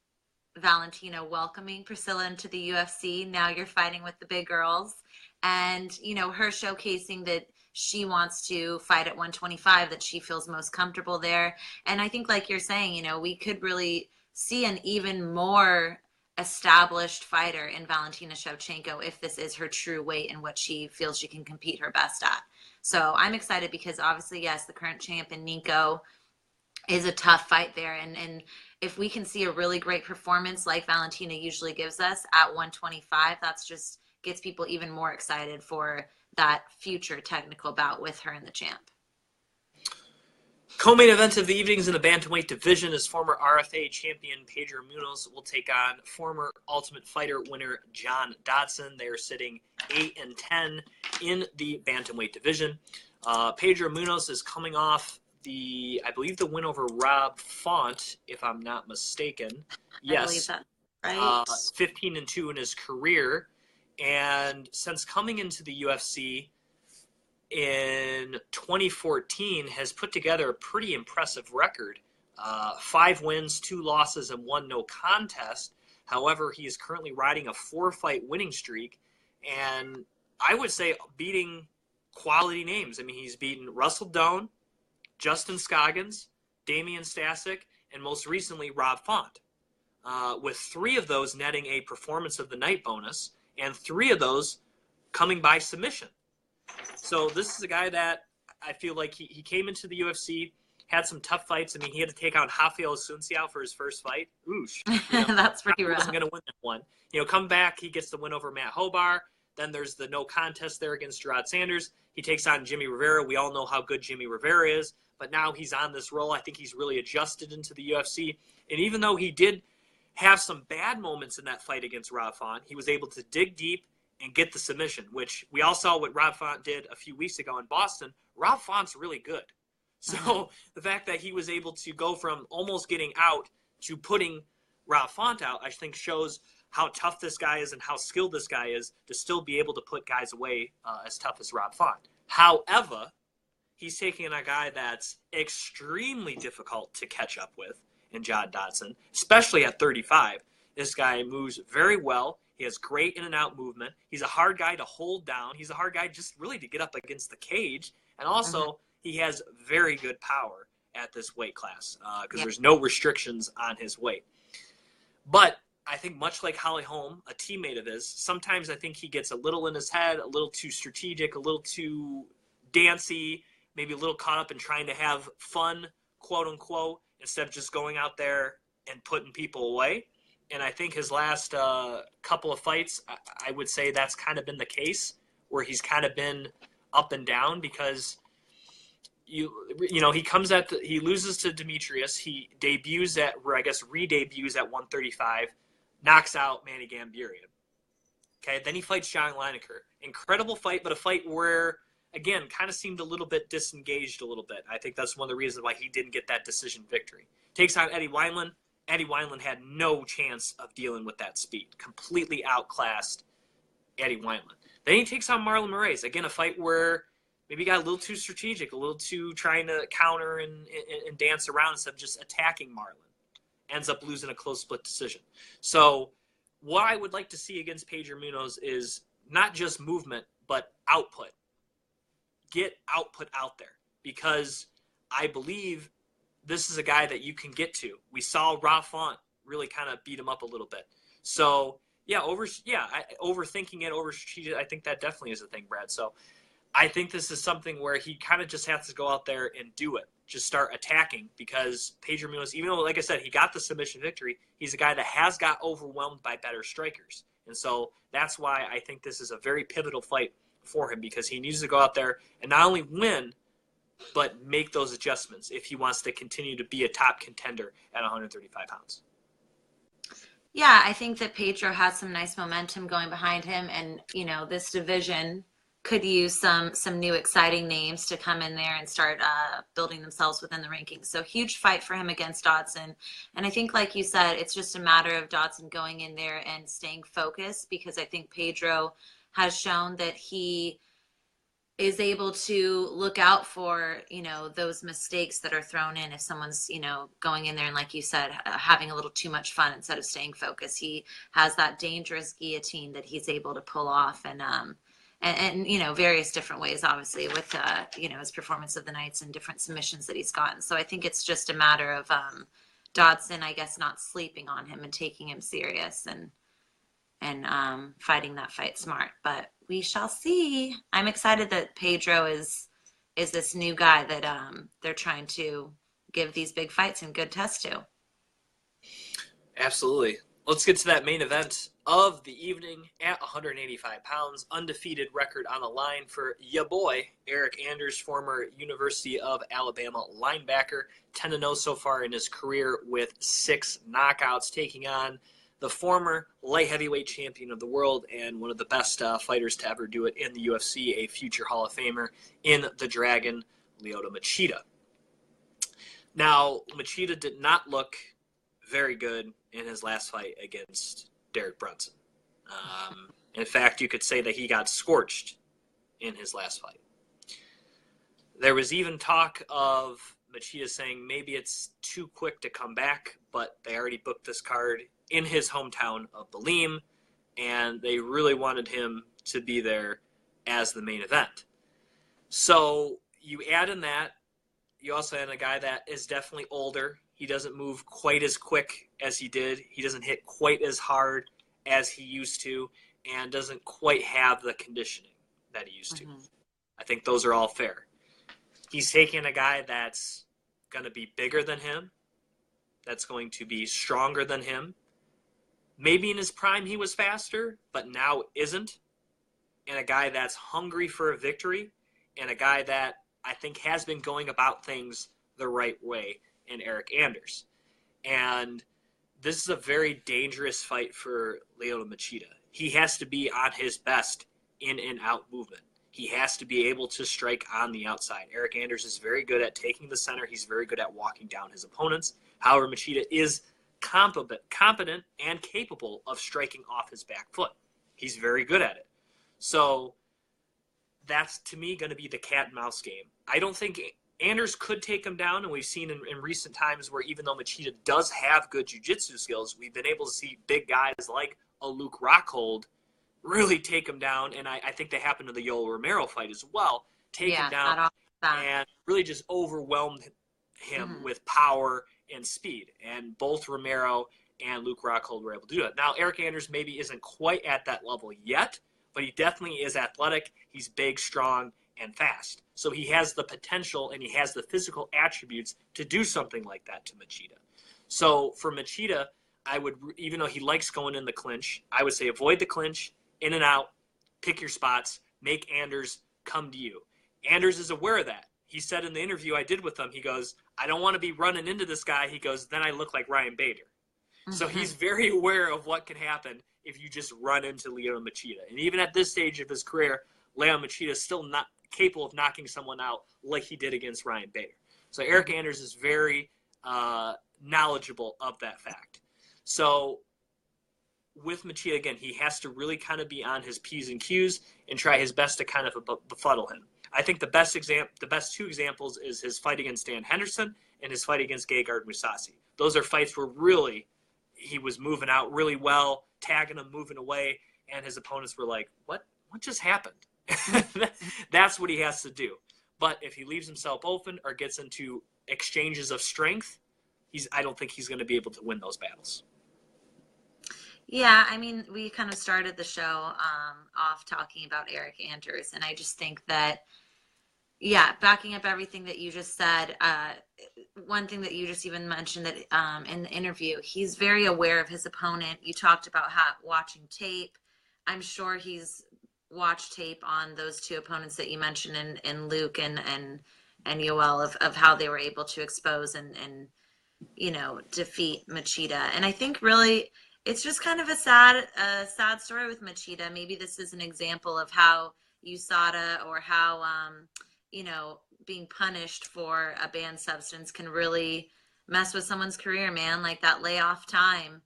Valentina welcoming Priscilla into the UFC. Now you're fighting with the big girls, and her showcasing that she wants to fight at 125, that she feels most comfortable there. And I think, like you're saying, we could really see an even more established fighter in Valentina Shevchenko if this is her true weight and what she feels she can compete her best at. So I'm excited because obviously, yes, the current champion Nico is a tough fight there, and if we can see a really great performance like Valentina usually gives us at 125, that's just gets people even more excited for that future technical bout with her and the champ. Co-main event of the evenings in the bantamweight division is former RFA champion Pedro Munoz will take on former Ultimate Fighter winner John Dodson. They are sitting 8-10 in the bantamweight division. Pedro Munoz is coming off I believe the win over Rob Font, if I'm not mistaken. Yes. I believe that, right? 15-2 in his career. And since coming into the UFC in 2014, has put together a pretty impressive record. 5 wins, 2 losses, and 1 no contest. However, he is currently riding a 4-fight winning streak. And I would say beating quality names. I mean, he's beaten Russell Doane, Justin Scoggins, Damian Stasic, and most recently Rob Font, with 3 of those netting a performance of the night bonus, and 3 of those coming by submission. So this is a guy that I feel like he came into the UFC, had some tough fights. I mean, he had to take out Rafael Asunciao for his first fight. Oosh. That's pretty rough. He wasn't going to win that one. Come back, he gets the win over Matt Hobar. Then there's the no contest there against Gerard Sanders. He takes on Jimmy Rivera. We all know how good Jimmy Rivera is, but now he's on this roll. I think he's really adjusted into the UFC. And even though he did have some bad moments in that fight against Rob Font, he was able to dig deep and get the submission, which we all saw what Rob Font did a few weeks ago in Boston. Rob Font's really good. So the fact that he was able to go from almost getting out to putting Rob Font out, I think shows how tough this guy is and how skilled this guy is to still be able to put guys away as tough as Rob Font. However, he's taking a guy that's extremely difficult to catch up with in John Dodson, especially at 35. This guy moves very well. He has great in and out movement. He's a hard guy to hold down. He's a hard guy just really to get up against the cage. And also, he has very good power at this weight class because there's no restrictions on his weight. But I think much like Holly Holm, a teammate of his, sometimes I think he gets a little in his head, a little too strategic, a little too dancy, maybe a little caught up in trying to have fun, quote unquote, instead of just going out there and putting people away. And I think his last couple of fights, I would say that's kind of been the case, where he's kind of been up and down, because you know he loses to Demetrius, he debuts at, or I guess re-debuts at 135, knocks out Manny Gambirian. Okay, then he fights John Lineker. Incredible fight, but a fight where, again, kind of seemed a little bit disengaged a little bit. I think that's one of the reasons why he didn't get that decision victory. Takes on Eddie Wineland. Eddie Wineland had no chance of dealing with that speed. Completely outclassed Eddie Wineland. Then he takes on Marlon Moraes. Again, a fight where maybe he got a little too strategic, a little too trying to counter and dance around instead of just attacking Marlon. Ends up losing a close split decision. So what I would like to see against Pedro Munoz is not just movement, but output. Get output out there, because I believe this is a guy that you can get to. We saw Rob Font really kind of beat him up a little bit. So overthinking it, over strategic, I think that definitely is a thing, Brad. So I think this is something where he kind of just has to go out there and do it. Just start attacking, because Pedro Munoz, even though, like I said, he got the submission victory, he's a guy that has got overwhelmed by better strikers. And so that's why I think this is a very pivotal fight for him, because he needs to go out there and not only win, but make those adjustments if he wants to continue to be a top contender at 135 pounds. Yeah, I think that Pedro has some nice momentum going behind him, and this division could use some new exciting names to come in there and start building themselves within the rankings. So huge fight for him against Dodson. And I think, like you said, it's just a matter of Dodson going in there and staying focused, because I think Pedro has shown that he is able to look out for, those mistakes that are thrown in if someone's, going in there and, like you said, having a little too much fun instead of staying focused. He has that dangerous guillotine that he's able to pull off, and various different ways, obviously, with his performance of the nights and different submissions that he's gotten. So I think it's just a matter of Dodson, I guess, not sleeping on him and taking him serious and fighting that fight smart. But we shall see. I'm excited that Pedro is this new guy that they're trying to give these big fights and good tests to. Absolutely. Let's get to that main event of the evening at 185 pounds. Undefeated record on the line for ya boy, Eric Anders, former University of Alabama linebacker. 10-0 so far in his career with 6 knockouts, taking on the former light heavyweight champion of the world and one of the best fighters to ever do it in the UFC, a future Hall of Famer in the Dragon, Lyoto Machida. Now, Machida did not look very good in his last fight against Derek Brunson. In fact, you could say that he got scorched in his last fight. There was even talk of Machida saying maybe it's too quick to come back, but they already booked this card in his hometown of Belem, and they really wanted him to be there as the main event. So you add in that, you also add a guy that is definitely older. He doesn't move quite as quick as he did. He doesn't hit quite as hard as he used to, and doesn't quite have the conditioning that he used to. I think those are all fair. He's taking a guy that's going to be bigger than him, that's going to be stronger than him. Maybe in his prime he was faster, but now isn't. And a guy that's hungry for a victory, and a guy that I think has been going about things the right way in Eric Anders. And this is a very dangerous fight for Lyoto Machida. He has to be on his best in and out movement. He has to be able to strike on the outside. Eric Anders is very good at taking the center. He's very good at walking down his opponents. However, Machida is competent and capable of striking off his back foot. He's very good at it. So that's, to me, going to be the cat and mouse game. I don't think Anders could take him down, and we've seen in recent times where even though Machida does have good jiu-jitsu skills, we've been able to see big guys like a Luke Rockhold really take him down, and I think that happened to the Yoel Romero fight as well. Take him down and really just overwhelmed him with power and speed. And both Romero and Luke Rockhold were able to do it. Now, Eric Anders maybe isn't quite at that level yet, but he definitely is athletic. He's big, strong, and fast. So he has the potential and he has the physical attributes to do something like that to Machida. So for Machida, I would, even though he likes going in the clinch, I would say avoid the clinch, in and out, pick your spots, make Anders come to you. Anders is aware of that. He said in the interview I did with him, he goes, I don't want to be running into this guy. He goes, then I look like Ryan Bader. Mm-hmm. So he's very aware of what can happen if you just run into Lyoto Machida. And even at this stage of his career, Lyoto Machida is still not capable of knocking someone out like he did against Ryan Bader. So Eric Anders is very knowledgeable of that fact. So with Machida, again, he has to really kind of be on his P's and Q's and try his best to kind of befuddle him. I think the best two examples is his fight against Dan Henderson and his fight against Gegard Mousasi. Those are fights where really he was moving out really well, tagging him, moving away, and his opponents were like, what just happened? That's what he has to do. But if he leaves himself open or gets into exchanges of strength, I don't think he's going to be able to win those battles. Yeah, I mean, we kind of started the show off talking about Eric Anders, and I just think that, yeah, backing up everything that you just said, one thing that you just even mentioned that in the interview, he's very aware of his opponent. You talked about watching tape. I'm sure he's watched tape on those two opponents that you mentioned in Luke and Yoel of how they were able to expose and defeat Machida. And I think really it's just kind of a sad story with Machida. Maybe this is an example of how USADA or how being punished for a banned substance can really mess with someone's career, man. Like that layoff time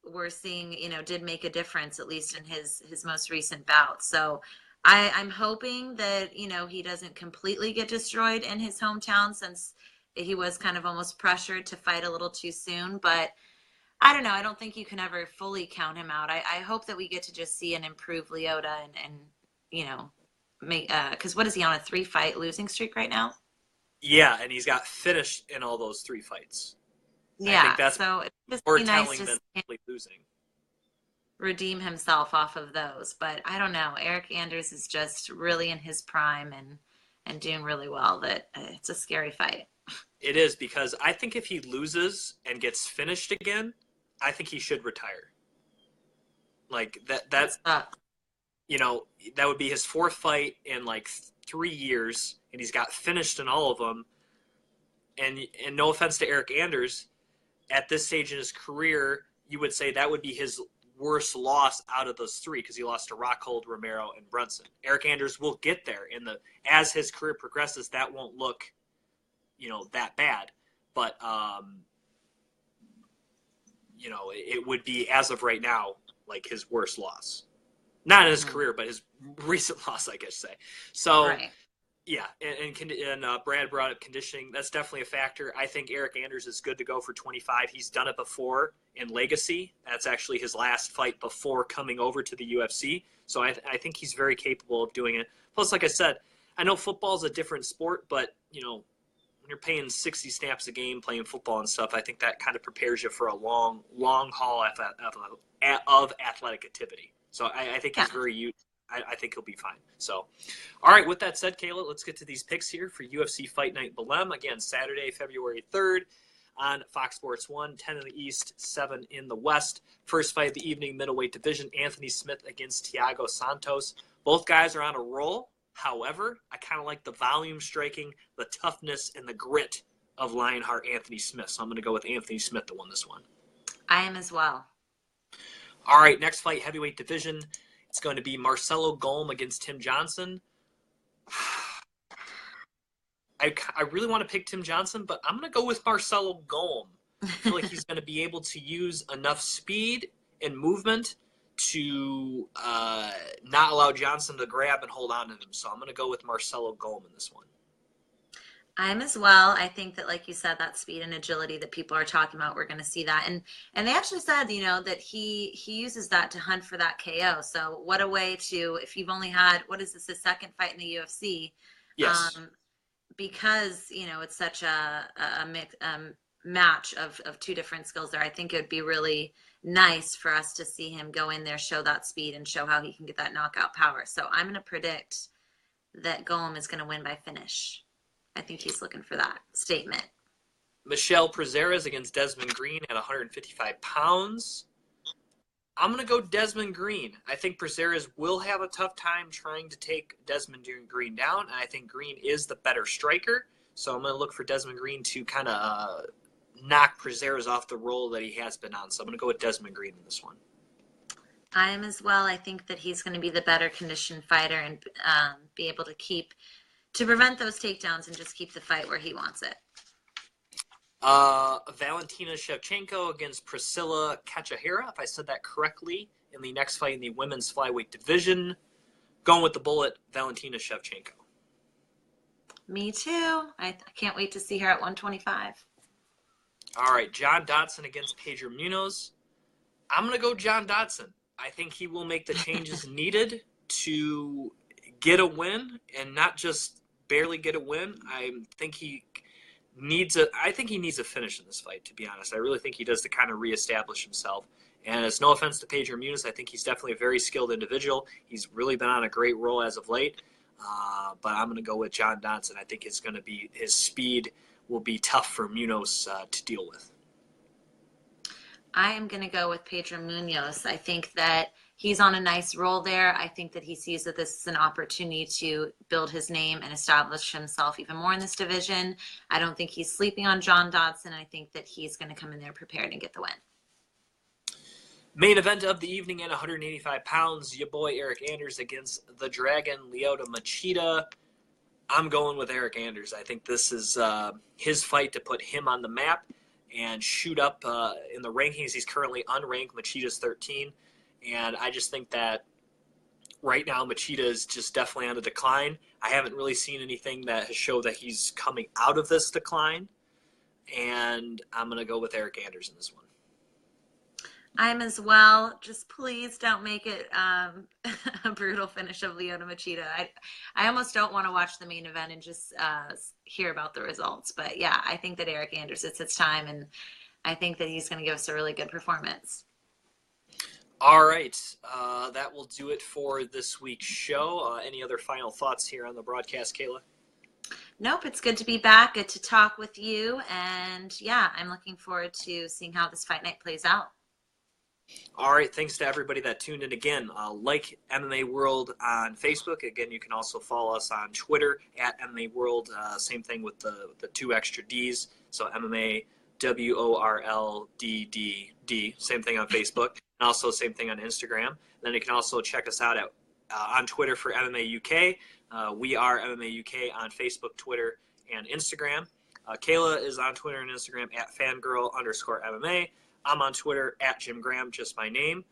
we're seeing, did make a difference, at least in his most recent bout. So I'm hoping that, he doesn't completely get destroyed in his hometown, since he was kind of almost pressured to fight a little too soon. But I don't know. I don't think you can ever fully count him out. I hope that we get to just see an improved Lyoto and make, because what is he on, a 3-fight losing streak right now? Yeah, and he's got finished in all those 3 fights. Yeah, I think that's so it's just more nice telling to than simply losing. Redeem himself off of those. But I don't know. Eric Anders is just really in his prime and doing really well. That it's a scary fight. It is, because I think if he loses and gets finished again, I think he should retire. Like that's that would be his 4th fight in like 3 years, and he's got finished in all of them. And no offense to Eric Anders, at this stage in his career, you would say that would be his worst loss out of those 3, because he lost to Rockhold, Romero, and Brunson. Eric Anders will get there as his career progresses. That won't look, that bad, but it would be, as of right now, like his worst loss. Not in his career, but his recent loss, I guess say. So. Right. Yeah, and Brad brought up conditioning. That's definitely a factor. I think Eric Anders is good to go for 25. He's done it before in Legacy. That's actually his last fight before coming over to the UFC. So I think he's very capable of doing it. Plus, like I said, I know football is a different sport, but, when you're paying 60 snaps a game playing football and stuff, I think that kind of prepares you for a long haul of athletic activity. So I think he's very I think he'll be fine. So, all right, with that said, Kayla, let's get to these picks here for UFC Fight Night Belem. Again, Saturday, February 3rd on Fox Sports 1, 10 in the East, 7 in the West. First fight of the evening, middleweight division, Anthony Smith against Thiago Santos. Both guys are on a roll. However, I kind of like the volume striking, the toughness, and the grit of Lionheart Anthony Smith. So I'm going to go with Anthony Smith to win this one. I am as well. All right, next fight, heavyweight division. It's going to be Marcelo Golm against Tim Johnson. I really want to pick Tim Johnson, but I'm going to go with Marcelo Golm. I feel like he's going to be able to use enough speed and movement to not allow Johnson to grab and hold on to him. So I'm going to go with Marcelo Golm in this one. I'm as well. I think that, like you said, that speed and agility that people are talking about, we're going to see that. And they actually said, that he uses that to hunt for that KO. So what a way to, if you've only had, what is this, his 2nd fight in the UFC? Yes. Because, it's such a match of two different skills there. I think it would be really nice for us to see him go in there, show that speed, and show how he can get that knockout power. So I'm going to predict that Golem is going to win by finish. I think he's looking for that statement. Michelle Prazeres against Desmond Green at 155 pounds. I'm going to go Desmond Green. I think Prazeres will have a tough time trying to take Desmond Green down, and I think Green is the better striker. So I'm going to look for Desmond Green to kind of knock Prazeres off the roll that he has been on. So I'm going to go with Desmond Green in this one. I am as well. I think that he's going to be the better conditioned fighter and be able to prevent those takedowns and just keep the fight where he wants it. Valentina Shevchenko against Priscilla Kachihara, if I said that correctly, in the next fight in the women's flyweight division. Going with the bullet, Valentina Shevchenko. Me too. I can't wait to see her at 125. All right, John Dodson against Pedro Munoz. I'm going to go John Dodson. I think he will make the changes needed to get a win, and not just barely get a win. I think he needs a finish in this fight, to be honest. I really think he does to kind of reestablish himself. And it's no offense to Pedro Munoz. I think he's definitely a very skilled individual. He's really been on a great roll as of late. But I'm going to go with John Dodson. I think his speed will be tough for Munoz to deal with. I am going to go with Pedro Munoz. I think that he's on a nice roll there. I think that he sees that this is an opportunity to build his name and establish himself even more in this division. I don't think he's sleeping on John Dodson. I think that he's going to come in there prepared and get the win. Main event of the evening at 185 pounds, your boy Eric Anders against the Dragon, Lyoto Machida. I'm going with Eric Anders. I think this is his fight to put him on the map and shoot up in the rankings. He's currently unranked. Machida's 13. And I just think that right now Machida is just definitely on a decline. I haven't really seen anything that has showed that he's coming out of this decline. And I'm going to go with Eric Anders in this one. I'm as well. Just please don't make it a brutal finish of Lyoto Machida. I almost don't want to watch the main event and just hear about the results. But yeah, I think that Eric Anders, it's his time, and I think that he's going to give us a really good performance. All right. That will do it for this week's show. Any other final thoughts here on the broadcast, Kayla? Nope, it's good to be back, good to talk with you. And yeah, I'm looking forward to seeing how this fight night plays out. All right, thanks to everybody that tuned in again. Like MMA World on Facebook. Again, you can also follow us on Twitter at MMA World. Same thing with the two extra Ds. So MMA WORLDDD. Same thing on Facebook. And also same thing on Instagram. Then you can also check us out on Twitter for MMA UK. We are MMA UK on Facebook, Twitter, and Instagram. Kayla is on Twitter and Instagram at fangirl_MMA. I'm on Twitter at Jim Graham, just my name.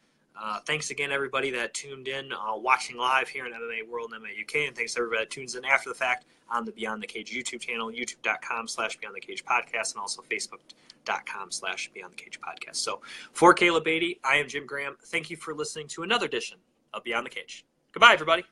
Thanks again, everybody that tuned in, watching live here in MMA World and MMA UK. And thanks to everybody that tunes in after the fact on the Beyond the Cage YouTube channel, youtube.com/Beyond the Cage Podcast, and also facebook.com/Beyond the Cage Podcast. So for Kayla Beatty, I am Jim Graham. Thank you for listening to another edition of Beyond the Cage. Goodbye, everybody.